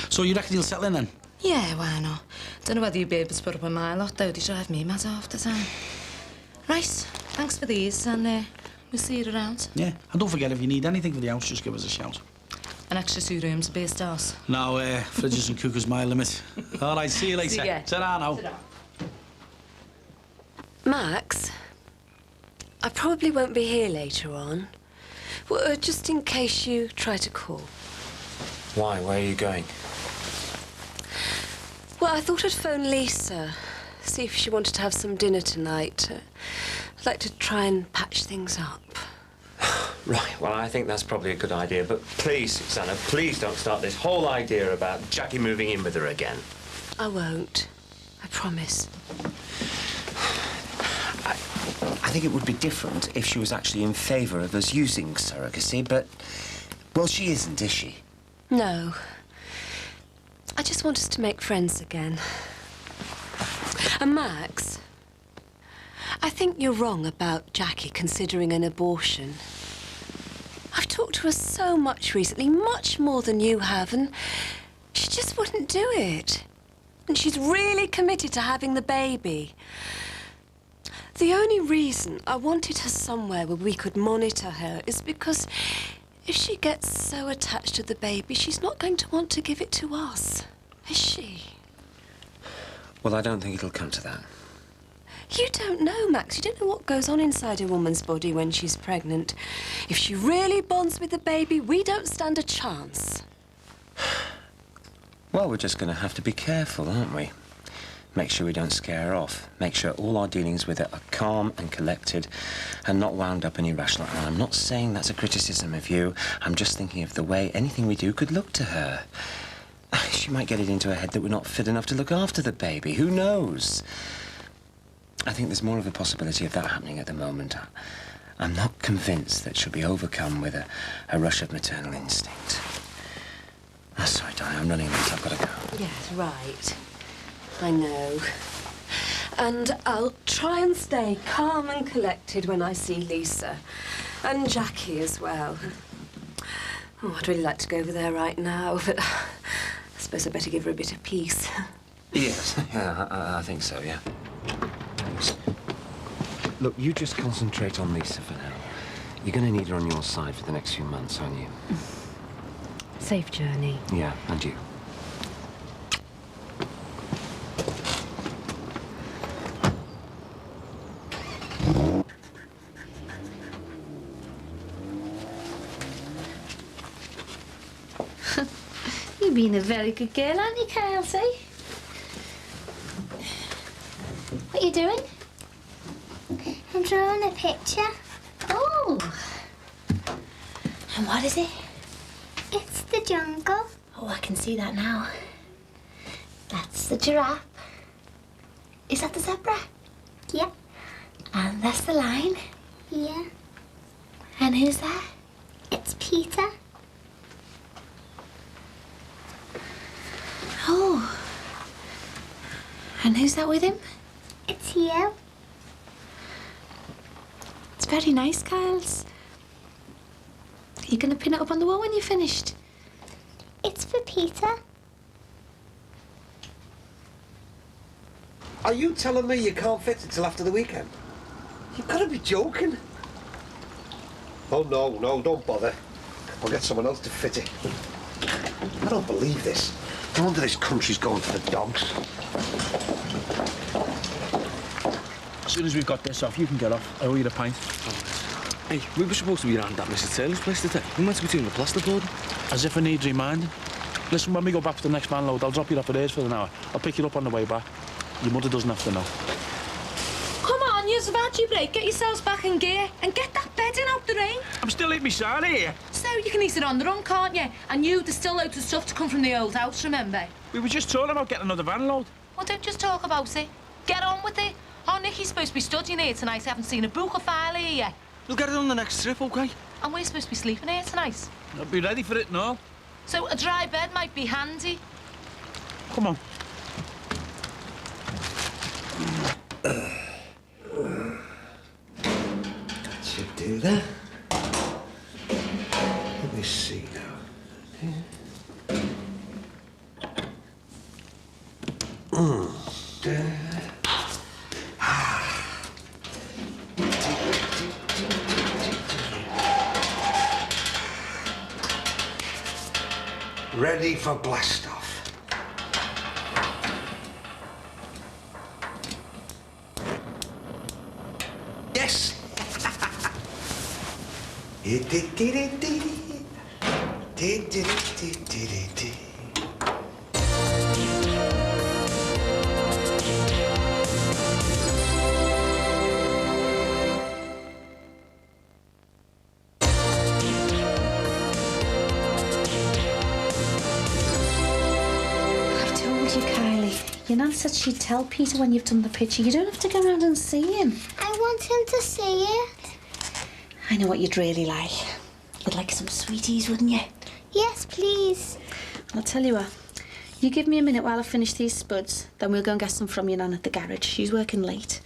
So you reckon you'll settle in, then? Yeah, why not? Don't know whether you'd be able to put up with my lot, though. They drive me mad half the time. Right, thanks for these, and we'll see you around. Yeah, and don't forget, if you need anything for the house, just give us a shout. An extra 2 rooms would be a start. No, fridges and cookers, my limit. All right, see you later. See ya. Ta-ra now. Max, I probably won't be here later on. Well, just in case you try to call. Why? Where are you going? Well, I thought I'd phone Lisa, see if she wanted to have some dinner tonight. I'd like to try and patch things up. Right, well, I think that's probably a good idea, but please, Susanna, please don't start this whole idea about Jackie moving in with her again. I won't. I promise. I think it would be different if she was actually in favour of us using surrogacy, but, well, she isn't, is she? No. I just want us to make friends again. And Max, I think you're wrong about Jackie considering an abortion. I've talked to her so much recently, much more than you have, and she just wouldn't do it. And she's really committed to having the baby. The only reason I wanted her somewhere where we could monitor her is because if she gets so attached to the baby, she's not going to want to give it to us, is she? Well, I don't think it'll come to that. You don't know, Max. You don't know what goes on inside a woman's body when she's pregnant. If she really bonds with the baby, we don't stand a chance. Well, we're just going to have to be careful, aren't we? Make sure we don't scare her off. Make sure all our dealings with her are calm and collected and not wound up and irrational. And I'm not saying that's a criticism of you. I'm just thinking of the way anything we do could look to her. She might get it into her head that we're not fit enough to look after the baby. Who knows? I think there's more of a possibility of that happening at the moment. I'm not convinced that she'll be overcome with a rush of maternal instinct. Oh, sorry, darling, I'm running late. I've got to go. Yes, right. I know. And I'll try and stay calm and collected when I see Lisa. And Jackie as well. Oh, I'd really like to go over there right now, but I suppose I'd better give her a bit of peace. Yes, yeah, I think so, yeah. Thanks. Look, you just concentrate on Lisa for now. You're going to need her on your side for the next few months, aren't you? Safe journey. Yeah, and you. You've been a very good girl, haven't you, Kelsey? What are you doing? I'm drawing a picture. Oh. And what is it? It's the jungle. Oh, I can see that now. That's the giraffe. Is that the zebra? Yeah. And that's the lion. Yeah. And who's that? It's Peter. Oh. And who's that with him? It's you. It's very nice, Kyles. Are you going to pin it up on the wall when you're finished? It's for Peter. Are you telling me you can't fit it till after the weekend? You've got to be joking. Oh, no, don't bother. I'll get someone else to fit it. I don't believe this. No wonder this country's going for the dogs. As soon as we've got this off, you can get off. I owe you a pint. Hey, we were supposed to be around at Mrs. Taylor's place today. We meant to be doing the plasterboard. As if I need reminding. Listen, when we go back for the next van load, I'll drop you off at Ayers for an hour. I'll pick you up on the way back. Your mother doesn't have to know. Come on, you've had your break. Get yourselves back in gear and get that bedding out the rain. I'm still eating my salad here. So you can eat it on the run, can't you? And you, there's still loads of stuff to come from the old house, remember? We were just talking about getting another van load. Well, don't just talk about it. Get on with it. Oh, Nicky's supposed to be studying here tonight. I haven't seen a book or file here yet. We'll get it on the next trip, OK? And we're supposed to be sleeping here tonight. I'll be ready for it now. So a dry bed might be handy. Come on. That should do that. Let me see now. Ready for blast off. Yes. Your nan said she'd tell Peter when you've done the picture. You don't have to go around and see him. I want him to see it. I know what you'd really like. You'd like some sweeties, wouldn't you? Yes, please. I'll tell you what. You give me a minute while I finish these spuds, then we'll go and get some from your nan at the garage. She's working late.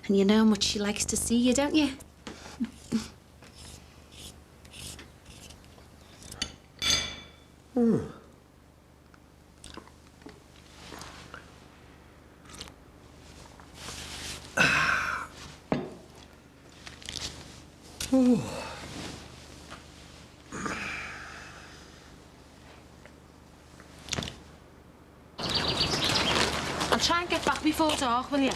And you know how much she likes to see you, don't you? I'll try and get back before dark, will you?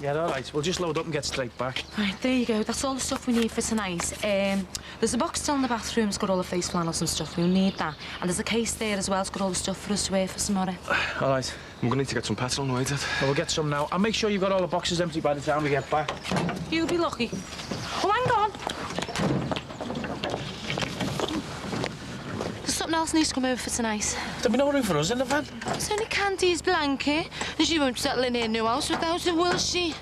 Yeah, all right. We'll just load up and get straight back. Right, there you go. That's all the stuff we need for tonight. There's a box still in the bathroom. It's got all the face flannels and stuff. We'll need that. And there's a case there as well. It's got all the stuff for us to wear for tomorrow. All right. I'm going to need to get some petrol on the way, Dad. We'll get some now. I'll make sure you've got all the boxes empty by the time we get back. You'll be lucky. Oh, hang on. There's something else needs to come over for tonight. There'll be no room for us in the van. It's only Candy's blanket, and she won't settle in her new house without it, will she?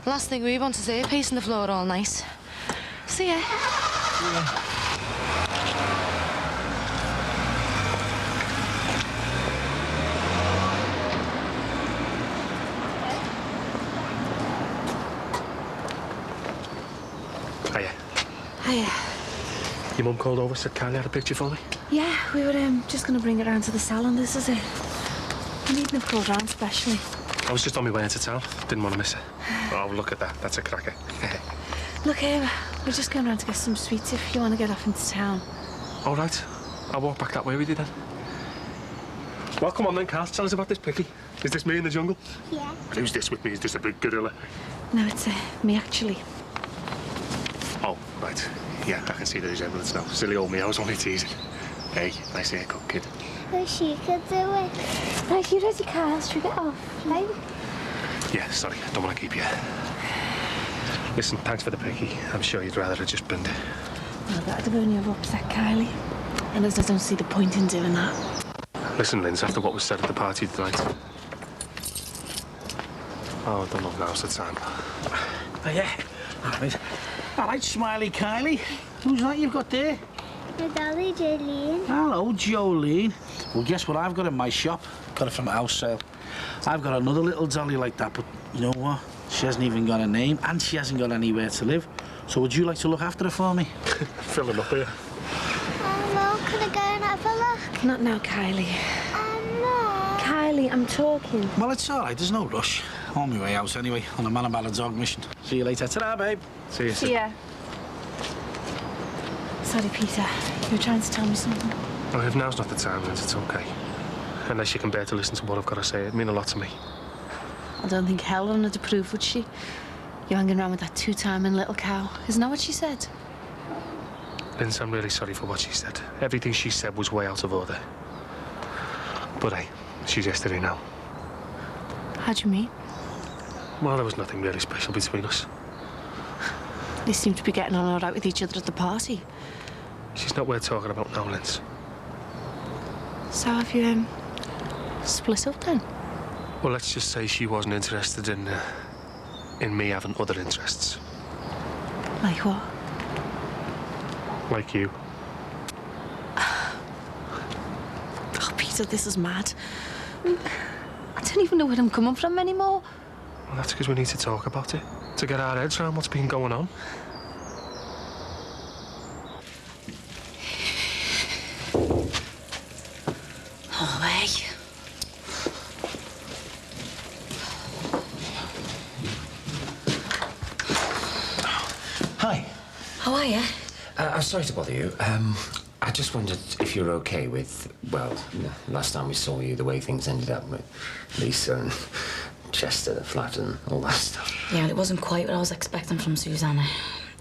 Last thing we want is her pacing the floor all night. See ya. Hiya. Hiya. Your mum called over, said Kylie had a picture for me. Yeah, we were just going to bring it round to the salon. This is it. I needn't have called round specially. I was just on my way into town. Didn't want to miss it. Oh, look at that. That's a cracker. Look, we're just going round to get some sweets if you want to get off into town. All right. I'll walk back that way with you then. Well, come on then, Carl. Tell us about this picky. Is this me in the jungle? Yeah. And who's this with me? Is this a big gorilla? No, it's me, actually. Oh, right. Yeah, I can see the resemblance now. Silly old me, I was only teasing. Hey, nice haircut, kid. Wish you could do it. Right, you ready, Carl? Should we get off, right? Yeah, sorry. I don't want to keep you. Listen, thanks for the picky. I'm sure you'd rather have just binned it. Well, that'd have only have upset Kylie. And I don't see the point in doing that. Listen, Linz, after what was said at the party tonight... Oh, I don't know now's the time. Oh, yeah. All right, smiley Kylie. Who's that you've got there? My dolly, Jolene. Hello, Jolene. Well, guess what I've got in my shop? Got it from a house sale. I've got another little dolly like that, but you know what? She hasn't even got a name, and she hasn't got anywhere to live. So would you like to look after her for me? Filling up here. Oh, no, can I go and have a look? Not now, Kylie. Oh, no. Kylie, I'm talking. Well, it's all right. There's no rush. On my way out anyway, on a man about a dog mission. See you later. Ta-ra, babe. See you. See ya. Sorry, Peter. You were trying to tell me something. Oh, if now's not the time, Linz, it's okay. Unless you can bear to listen to what I've got to say. It'd mean a lot to me. I don't think Helen would approve, would she? You hanging around with that two-timing little cow. Isn't that what she said? Linz, I'm really sorry for what she said. Everything she said was way out of order. But hey, she's yesterday now. How do you mean? Well, there was nothing really special between us. They seem to be getting on all right with each other at the party. She's not worth talking about now, Linz. So have you, split up then? Well, let's just say she wasn't interested in me having other interests. Like what? Like you. Oh, Peter, this is mad. I don't even know where I'm coming from anymore. Well, that's because we need to talk about it. To get our heads around what's been going on. Oh, hey. Hi. How are you? I'm sorry to bother you. I just wondered if you're okay with, well, last time we saw you, the way things ended up with Lisa and Chester, the flat and all that stuff. Yeah, it wasn't quite what I was expecting from Susanna.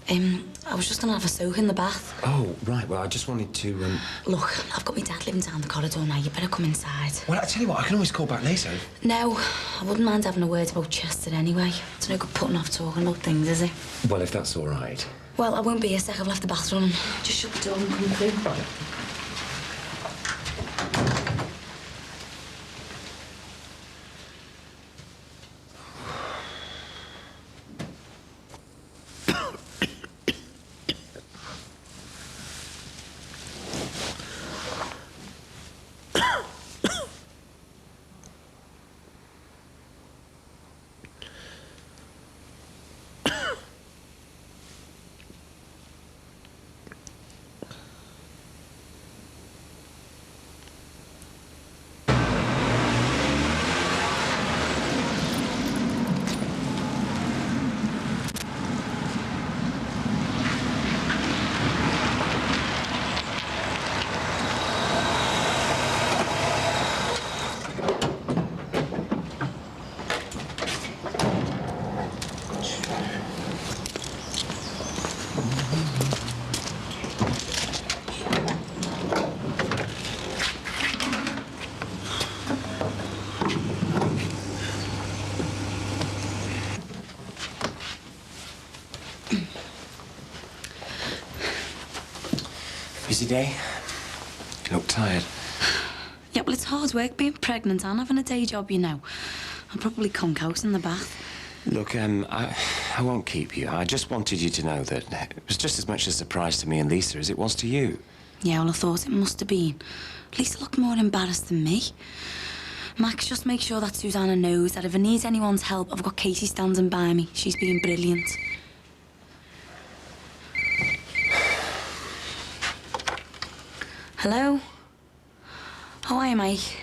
I was just gonna have a soak in the bath. Oh, right. Well, I just wanted to, Look, I've got my dad living down the corridor now. You better come inside. Well, I tell you what, I can always call back later. No, I wouldn't mind having a word about Chester anyway. It's no good putting off talking about things, is it? Well, if that's all right. Well, I won't be a sec. I've left the bathroom. Just shut the door and come through. Right. Busy day? You look tired. Yeah, well, it's hard work being pregnant and having a day job, you know. I'll probably conk out in the bath. Look, I won't keep you. I just wanted you to know that it was just as much a surprise to me and Lisa as it was to you. Yeah, well, I thought it must have been. Lisa looked more embarrassed than me. Max, just make sure that Susanna knows that if I need anyone's help, I've got Katie standing by me. She's been brilliant. Hello? How are you, mate?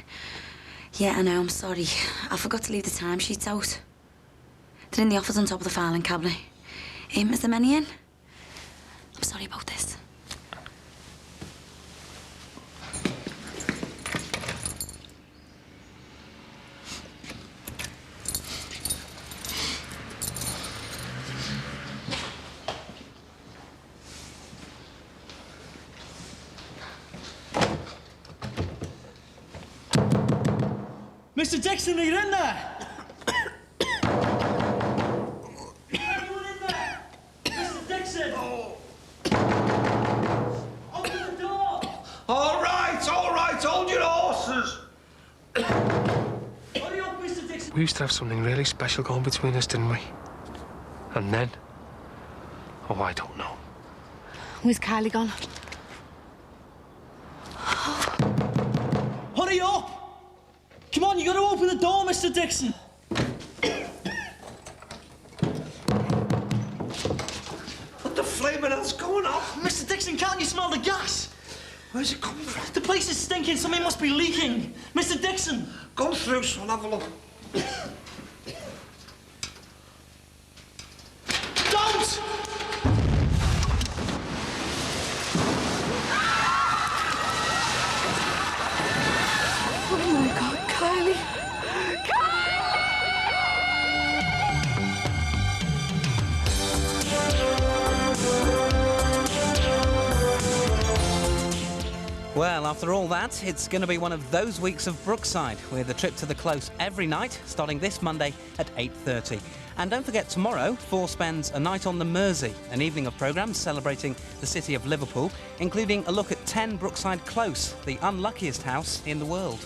Yeah, I know, I'm sorry. I forgot to leave the timesheets out. They're in the office on top of the filing cabinet. Is there many in? I'm sorry about this. Mr. Dixon, are you in there? Anyone in there? Mr. Dixon! Open the door! All right, hold your horses. Hurry up, Mr. Dixon! We used to have something really special going between us, didn't we? And then? Oh, I don't know. Where's Kylie gone? Hurry up! Come on, you gotta open the door, Mr. Dixon. What the flaming hell's going on? Mr. Dixon, can't you smell the gas? Where's it coming from? The place is stinking. Something must be leaking. Mr. Dixon. Go through, son, have a look. Don't! Oh, my God. Well, after all that, it's going to be one of those weeks of Brookside, with a trip to the Close every night, starting this Monday at 8:30. And don't forget, tomorrow, 4 spends a night on the Mersey, an evening of programmes celebrating the city of Liverpool, including a look at 10 Brookside Close, the unluckiest house in the world.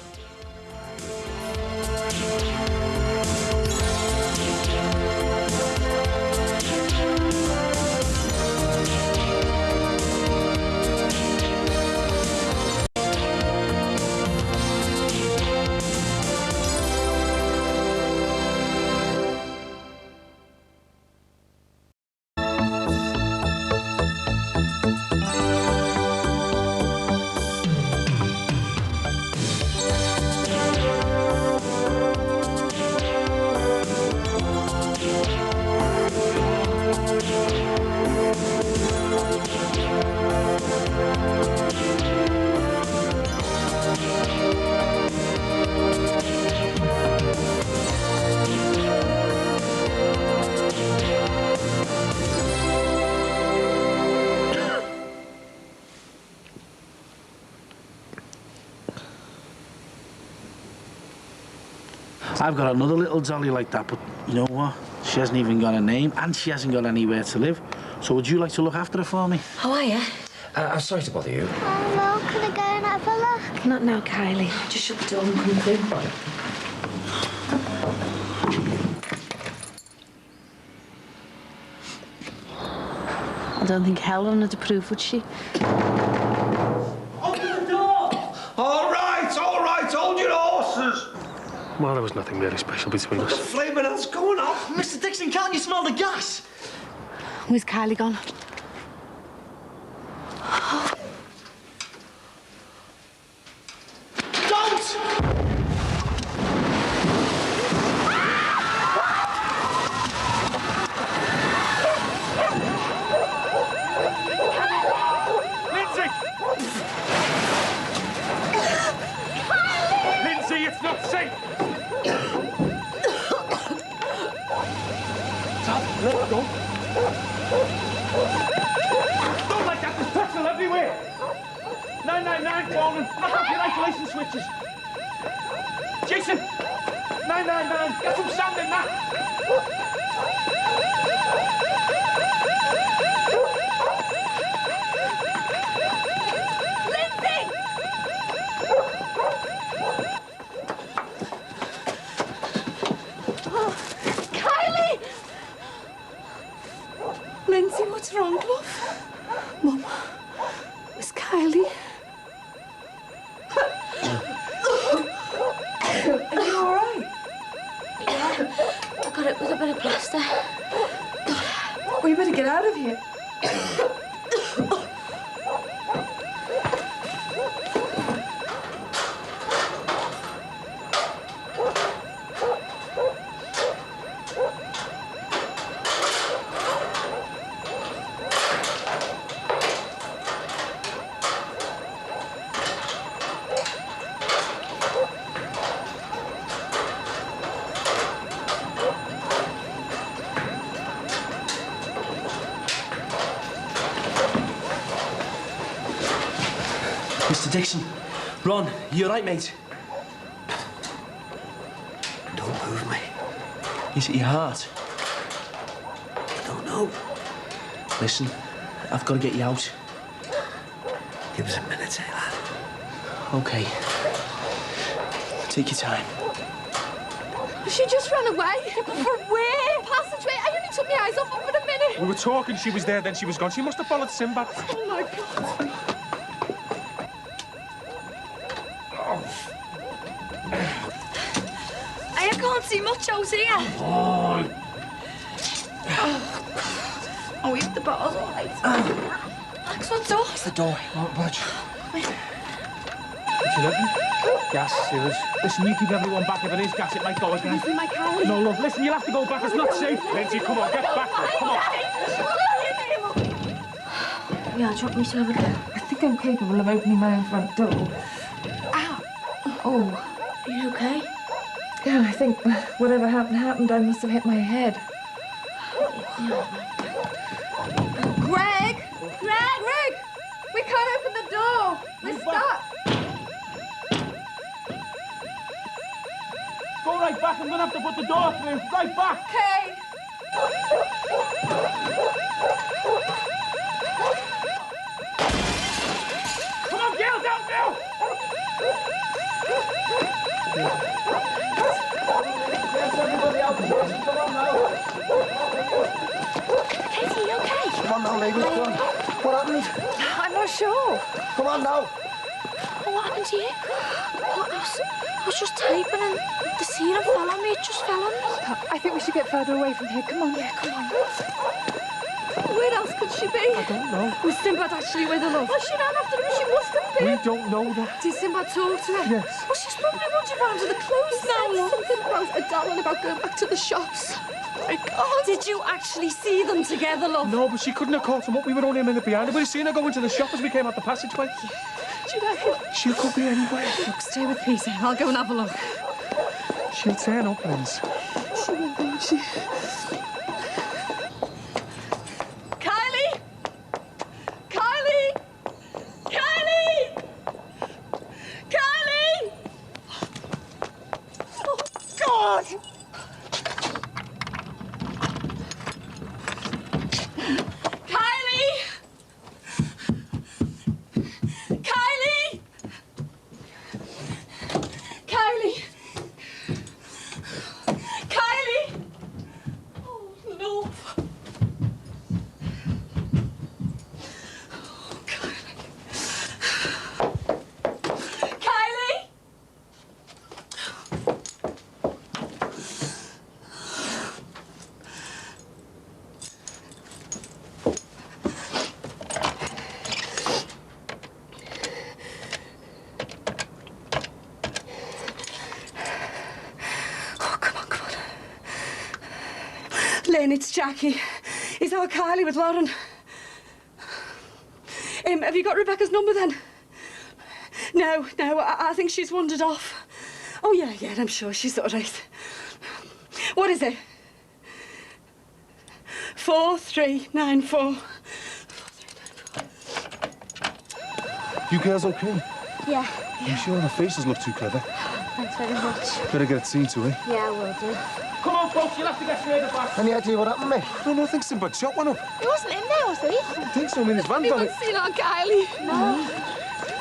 I've got another little dolly like that, but you know what? She hasn't even got a name, and she hasn't got anywhere to live. So would you like to look after her for me? How are you? I'm sorry to bother you. Oh, no, can I go and have a look? Not now, Kylie. Just shut the door and come through. I don't think Helen would approve, would she? Open the door! All right, hold your horses. Well, there was nothing really special between The us. flaming hell's going off. Mr. Dixon, can't you smell the gas? Where's Kylie gone? Lindsay, it's not safe! Let her go. Don't like that, there's petrol everywhere! 999, Coleman, knock off your isolation switches. Jason, 999, get some sand in that. Lindsay, what's wrong, love? Mum, it's Kylie. Are you all right? Yeah, I got it with a bit of plaster. Well, you better get out of here. Mr. Dixon, Ron, you all right, mate? Don't move me. Is it your heart? I don't know. Listen, I've got to get you out. Give us a minute, eh, lad? Okay. Take your time. She just ran away. For where? Passageway. I only took my eyes off her for a minute. We were talking, she was there, then she was gone. She must have followed Sinbad. Oh, my God. I can't see much out here. Oh, the bottle's all right. Max, what's up? It's the door. Won't budge. What's you looking? Gas, sewers. Listen, you keep everyone back. If it is gas, it might go again. See my Kylie? No, love, listen, you'll have to go back. It's not safe. Lindsay, come on, get back there. Come on. Yeah, do you want me to have a go? I think I'm capable of opening my own front door. Ow! Oh. Are you okay? Yeah, I think whatever happened, I must have hit my head. Greg! Greg! We can't open the door! We're stuck! back. I'm gonna have to put the door through. Right back. Okay. Come on, girls, out now! Yes, everybody out here. Come on now. Katie, you okay? Come on now, ladies, come on. What happened? I'm not sure. Come on now. What happened to you? I was just typing and the ceiling fell on me. It just fell on me. I think we should get further away from here. Come on. Yeah, come on. Where else could she be? I don't know. Was Sinbad actually with her, love? Well, she ran after him. She must have been. We don't know that. Did Sinbad talk to her? Yes. Well, she's probably wondering what happened to the clothes now, love. Something about a darling about going back to the shops. My God. Did you actually see them together, love? No, but she couldn't have caught him up. We were only a minute behind her. We'd seen her go into the shop as we came out the passageway. Do you reckon? She could be anywhere. Look, stay with Peter. I'll go and have a look. She'll turn up, Linz. She will, won't she? Kylie! Kylie! Kylie! Kylie! Oh, God! Kylie! Kylie! Kylie! Kylie! Oh, no. Oh, Kylie. Kylie! Oh, come on, come on. Lynn, it's Jackie. Is that Kylie with Lauren? Have you got Rebecca's number then? No, I think she's wandered off. Oh, yeah, I'm sure she's all right. What is it? 4394. You girls okay? Yeah. I'm sure her faces look too clever. Thanks very much. Better get it seen to, eh? Yeah, I will do. Come on, folks, you'll have to get further back. Any idea what happened, mate? No, I think Sinbad shot one up. He wasn't in there, was he? I don't think so. I mean, his van's on it. Seen our Kylie? No.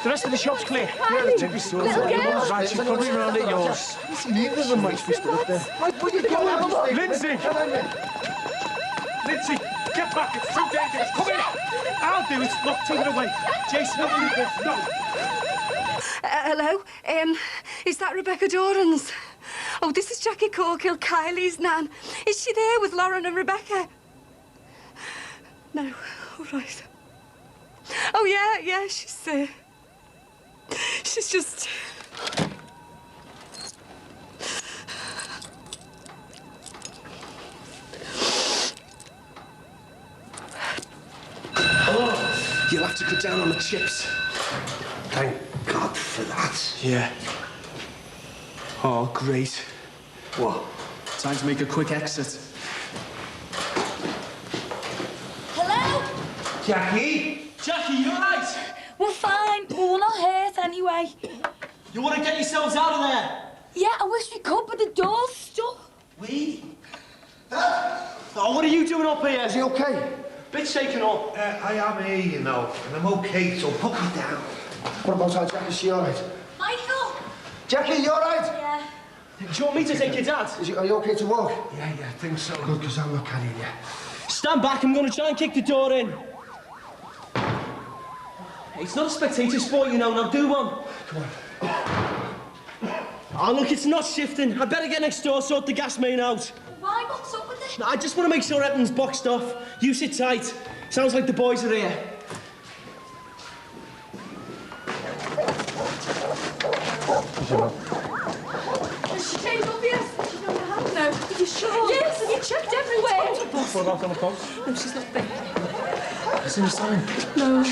The rest of the shop's clear. Yeah, the tip is still Little girl. right. She's probably round at yours. I haven't seen either of them, mate. She's still up there. Where you going? Lindsay! Lindsay, get back. It's too dangerous. Come in. I'll do it. Look, take it away. Jason, I'll leave this. No. Hello? Is that Rebecca Doran's? Oh, this is Jackie Corkill, Kylie's nan. Is she there with Lauren and Rebecca? No. All right. Oh, yeah, she's there. She's just... Oh, you'll have to cut down on the chips. Thank God for that. Yeah. Oh, great. What? Time to make a quick exit. Hello? Jackie? Jackie, you all right? We're fine, but we're not hurt anyway. You want to get yourselves out of there? Yeah, I wish we could, but the door's stuck. We? Oh, what are you doing up here? Is he okay? Bit shaken up. I am here, you know, and I'm okay, so put me down. What about her, Jackie? Is she all right? Michael! Jackie, you all right? Yeah. Do you want me to take your dad? Are you okay to walk? Yeah, I think so. Good, because I'm not carrying you. Stand back, I'm going to try and kick the door in. It's not a spectator sport, you know, now do one. Come on. Oh, look, it's not shifting. I'd better get next door, sort the gas main out. Why? What's up with it? I just want to make sure everything's boxed off. You sit tight. Sounds like the boys are here. Has she changed up, yes? She's not behind now. Are you sure? Yes, have you checked everywhere? What about on the post? No, she's not there. Have you seen a sign? No.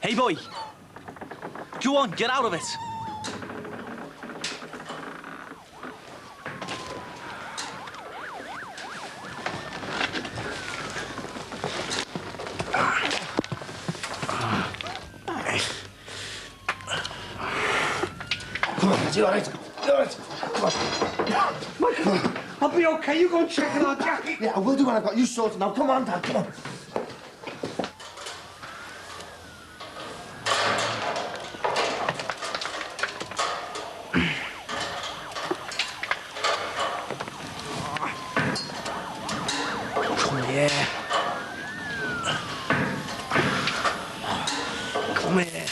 Hey, boy. Go on, get out of it. Come on, is he all right? You all right? Come on. Michael, I'll be okay. You go and check on our Jackie. Yeah, I will do when I've got you sorted now. Come on, Dad, come on. Come here. Come here.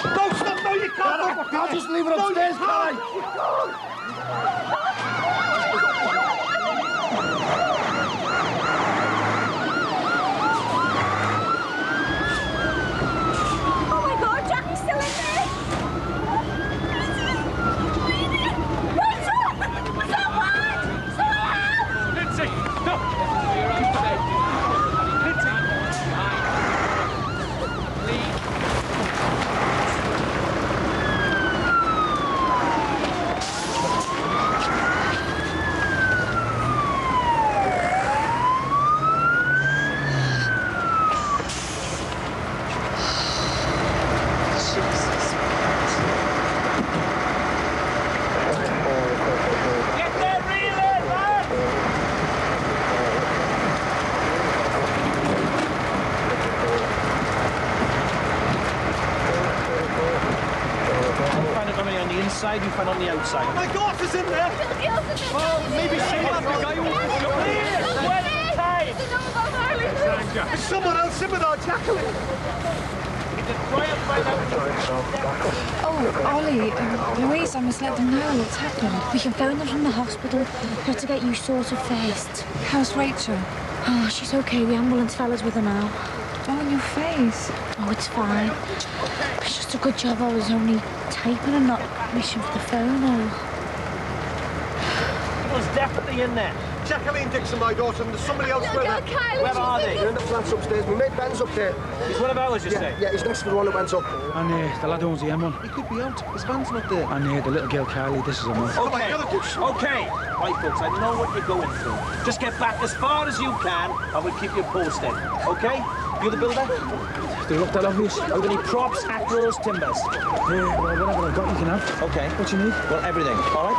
Don't stop! No, you can't! I'll just leave it upstairs, Kai! Oh my God, Jackie's still in there! Lindsay! No! You're on safety. Lindsay! Please. Get there, reeling, man! You find it only on the inside, you find it on the outside. My daughter's in there! Oh, maybe she was the guy who was up here. There's someone else in with our Jacqueline. Oh, Ollie, Louise, I must let them know what's happened. We can phone them from the hospital. We have to get you sorted first. How's Rachel? Oh, she's okay. The ambulance fella's with her now. Oh, on your face. Oh, it's fine. It's just a good job I was only typing and not wishing for the phone. Oh. He was definitely in there. Jacqueline Dixon, my daughter, and there's somebody else with her. Where are they? They're in the flats upstairs. My mate Ben's up there. He's one of ours, you say? Yeah, he's next to the one that went up. And the lad owns the M1. He could be out. His van's not there. And the little girl Kylie, this is her mum. Okay, okay. Right, folks, I know what you're going through. Just get back as far as you can, and we'll keep you posted. Okay? You're the builder? Do you look that obvious? Are you any props, acros, timbers? Yeah, well, whatever I've got, you can have. Okay. What you need? Well, everything. All right?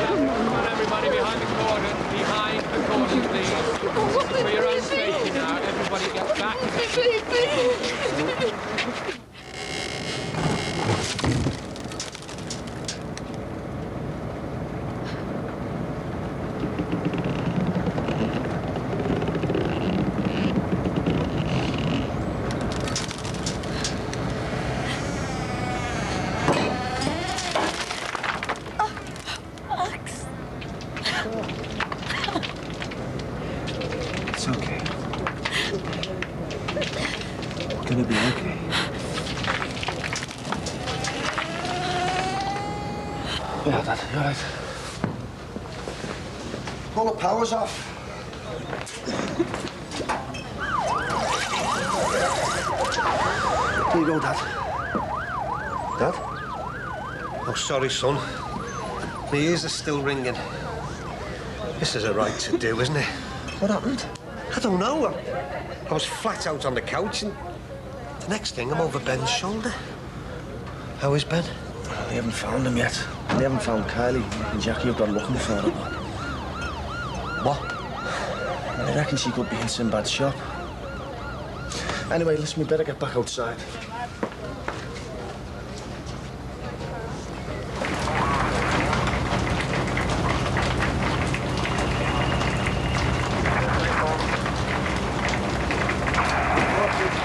Come on, everybody, behind the cordon. Behind the cordon, please. For your own safety now. Everybody get back. It's okay. It's gonna be okay. Yeah, Dad, you all right? All the power's off. Here you go, Dad. Dad? Oh, sorry, son. My ears are still ringing. This is a right to do, isn't it? What happened? I don't know. I was flat out on the couch and the next thing I'm over Ben's shoulder. How is Ben? They haven't found him yet. They haven't found Kylie and Jackie have gone looking for him. What? I reckon she could be in Sinbad's shop. Anyway, listen, we better get back outside.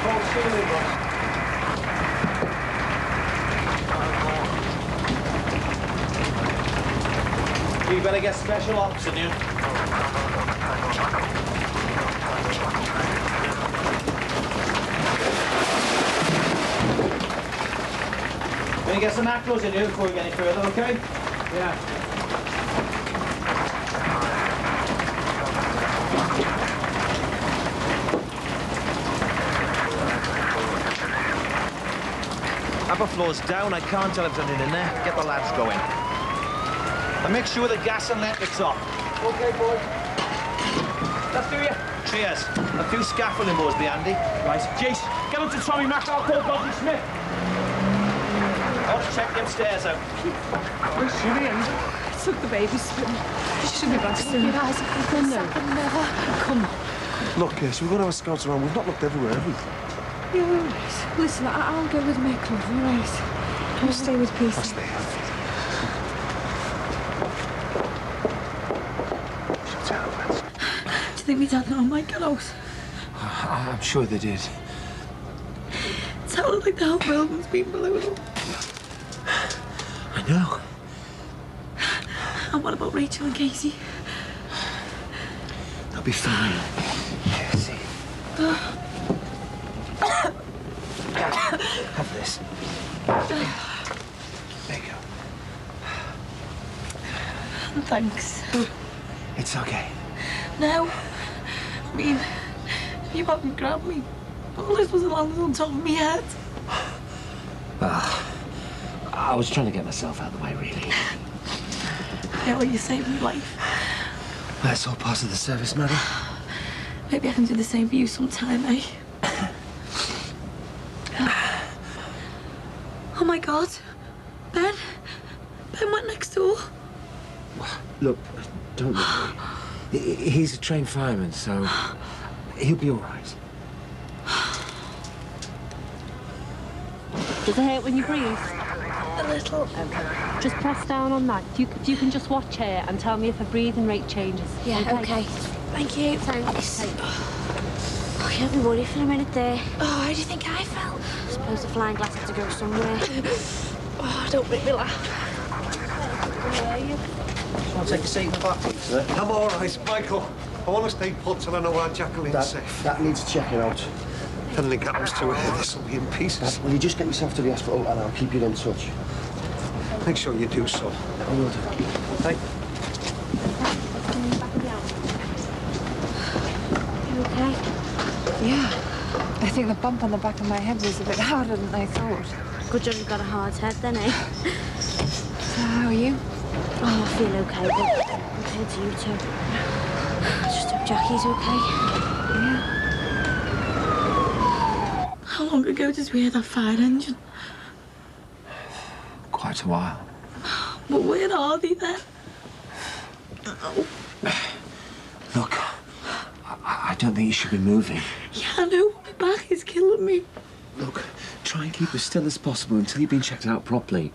false ceiling, boss. You better get special ops in you. Gonna get some acros in you before we get any further, okay? Yeah. Upper floor's down. I can't tell if there's anything in there. Get the lads going. And make sure the gas and electric's off. Okay, boy. Let's do you. Cheers. A few scaffolding boards be handy. Right. Jace, get up to Tommy Mac. I'll call Dodgy Smith. I'll check the upstairs out. Where's Jimmy? Took the baby spin. You should be back soon. Your eyes are open now. Come on. Look, we've got our scouts around. We've not looked everywhere, have we? Yeah, all right. Listen, I'll go with Mick, love, all right? I'll stay with Peter. I'll stay. Do you think we dad know my girls? I'm sure they did. It sounded like the whole building's been blown up. I know. And what about Rachel and Casey? They'll be fine. Yeah, see. Have this. There you go. Thanks. It's okay. No. I mean, you hadn't grabbed me. All this was landed on top of my head. I was trying to get myself out of the way, really. Yeah, well, you saved my life. That's all part of the service, madam. Maybe I can do the same for you sometime, eh? Oh my God. Ben? Ben went next door. Look, don't worry. He's a trained fireman, so he'll be all right. Does it hurt when you breathe? A little. Okay. Just press down on that. If you can just watch here and tell me if the breathing rate changes. Yeah, okay. Thank you. Thanks. Oh, you had me worried for a minute there. Oh, how do you think I felt? I suppose the flying glass had to go somewhere. Oh, don't make me laugh. I'll take a seat in the back, please, sir. I'm all right, Michael. I want to stay put till I know where Jacqueline's safe. That needs checking out. If anything happens to her, this will be in pieces. Will you just get yourself to the hospital and I'll keep you in touch? Make sure you do so. I will do. Hey. You okay? Yeah. I think the bump on the back of my head was a bit harder than I thought. Good job you've got a hard head then, eh? So how are you? Oh, I feel okay, but compared to you two. I just hope Jackie's okay. Yeah. How long ago did we hear that fire engine? Quite a while. But where are they then? Oh. Look, I don't think you should be moving. Yeah, I know. My back is killing me. Look, try and keep as still as possible until you've been checked out properly.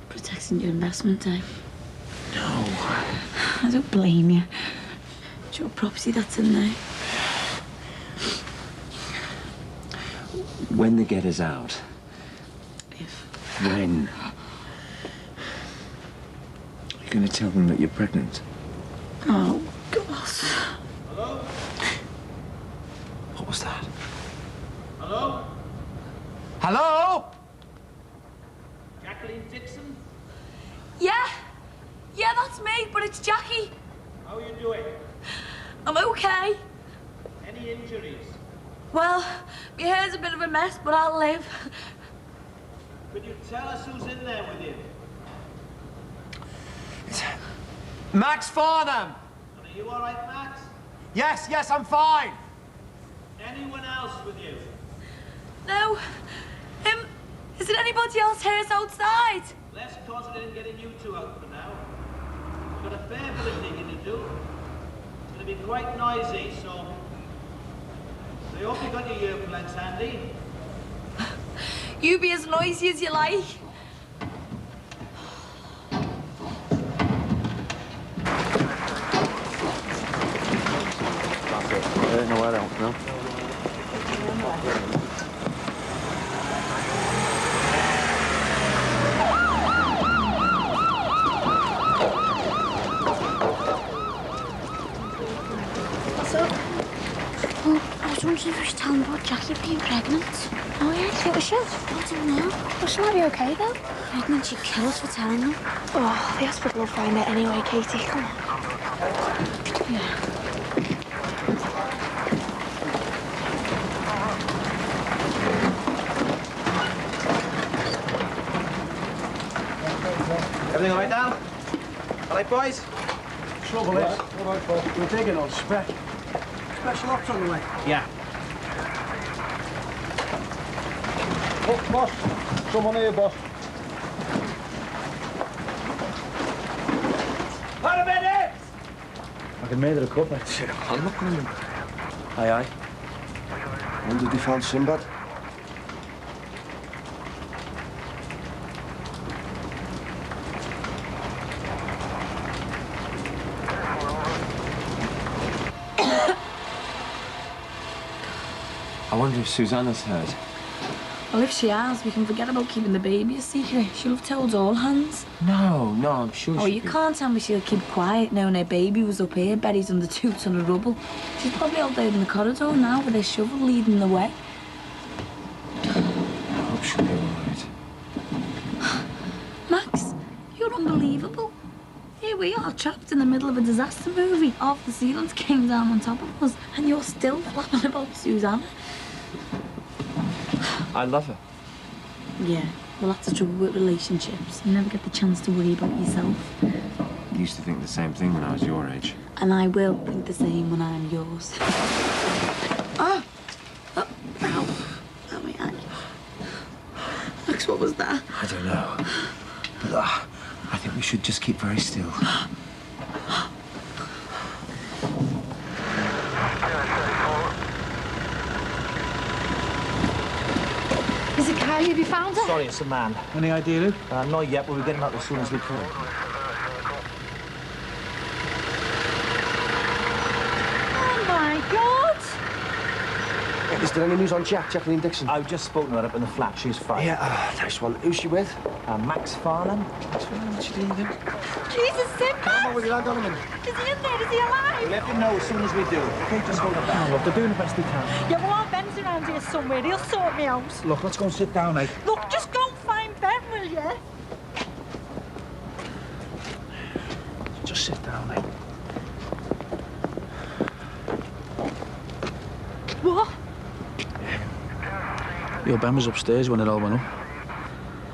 Protecting your investment, eh? No. I don't blame you. It's your property that's in there. When they get us out. When? You're going to tell them that you're pregnant. Oh, gosh. Hello? What was that? Hello? Hello? Jacqueline Dixon? Yeah. Yeah, that's me, but it's Jackie. How are you doing? I'm okay. Any injuries? Well, my hair's a bit of a mess, but I'll live. Could you tell us who's in there with you? Max Farnham! And are you all right, Max? Yes, I'm fine. Anyone else with you? No. Is there anybody else here outside? Let's concentrate on getting you two out for now. We've got a fair bit of digging to do. It's going to be quite noisy, so I hope you got your earplugs handy. You be as noisy as you like. No, I don't, no. What's up? Well, I was wondering if we should tell them about Jackie being pregnant. Oh, yeah? Do you think we should? I don't know. Well, she might be okay, though. Pregnant, she'd kill us for telling them. Oh, the hospital will find it anyway, Katie. Come on. Yeah. Everything all right, Dal? All right, boys? Trouble is, we're digging on spec. Special ops on the way. Yeah. Oh, boss. Someone here, boss. Paramedics! I can make it a cuppa. I'm not coming. Aye, aye. When did they find Sinbad? I wonder if Susanna's heard. Well, if she has, we can forget about keeping the baby a secret. She'll have told all hands. No, I'm sure Oh, you can't tell me she'll keep quiet knowing her baby was up here, buried under 2 ton of rubble. She's probably out there in the corridor now with her shovel leading the way. I hope she'll be all right. Max, you're unbelievable. Here we are, trapped in the middle of a disaster movie. Half the ceilings came down on top of us, and you're still flapping about Susanna. I love her. Yeah, well, that's the trouble with relationships. You never get the chance to worry about yourself. I used to think the same thing when I was your age. And I will think the same when I'm yours. Ah! Oh, ow. Oh, my eye. Max, what was that? I don't know. But I think we should just keep very still. Is it Kylie? Have you found her? Sorry, it's a man. Any idea who? Not yet, but we're getting out as soon as we can. Oh, my God! Is there any news on Jacqueline Dixon? I've just spoken to her up in the flat. She's fine. Yeah, nice one. Who's she with? Max Farnham. What's she doing with him? Jesus, Sinbad! Come on with your hand on him. Is he in there? Is he alive? We'll let you know as soon as we do. Okay, just hold it down. Look, they're doing the best they can. Yeah, well, our Ben's around here somewhere. He'll sort me out. Look, let's go and sit down, eh? Look, just go and find Ben, will you? Just sit down, eh? What? Your Ben was upstairs when it all went up.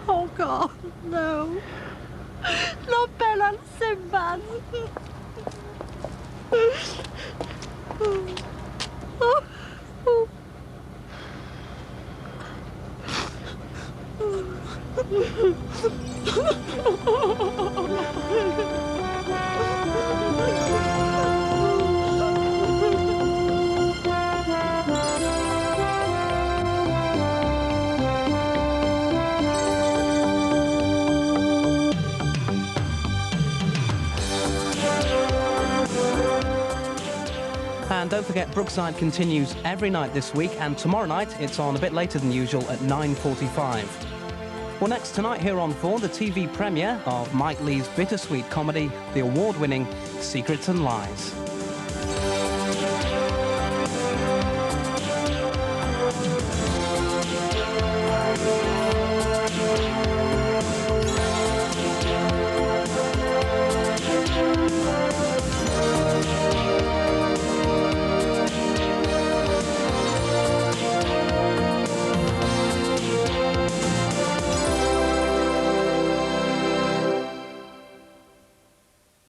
Oh, God, no. Not Ben and Sinbad. And don't forget, Brookside continues every night this week, and tomorrow night it's on a bit later than usual at 9:45. Well, next tonight here on 4, the TV premiere of Mike Leigh's bittersweet comedy, the award-winning Secrets and Lies.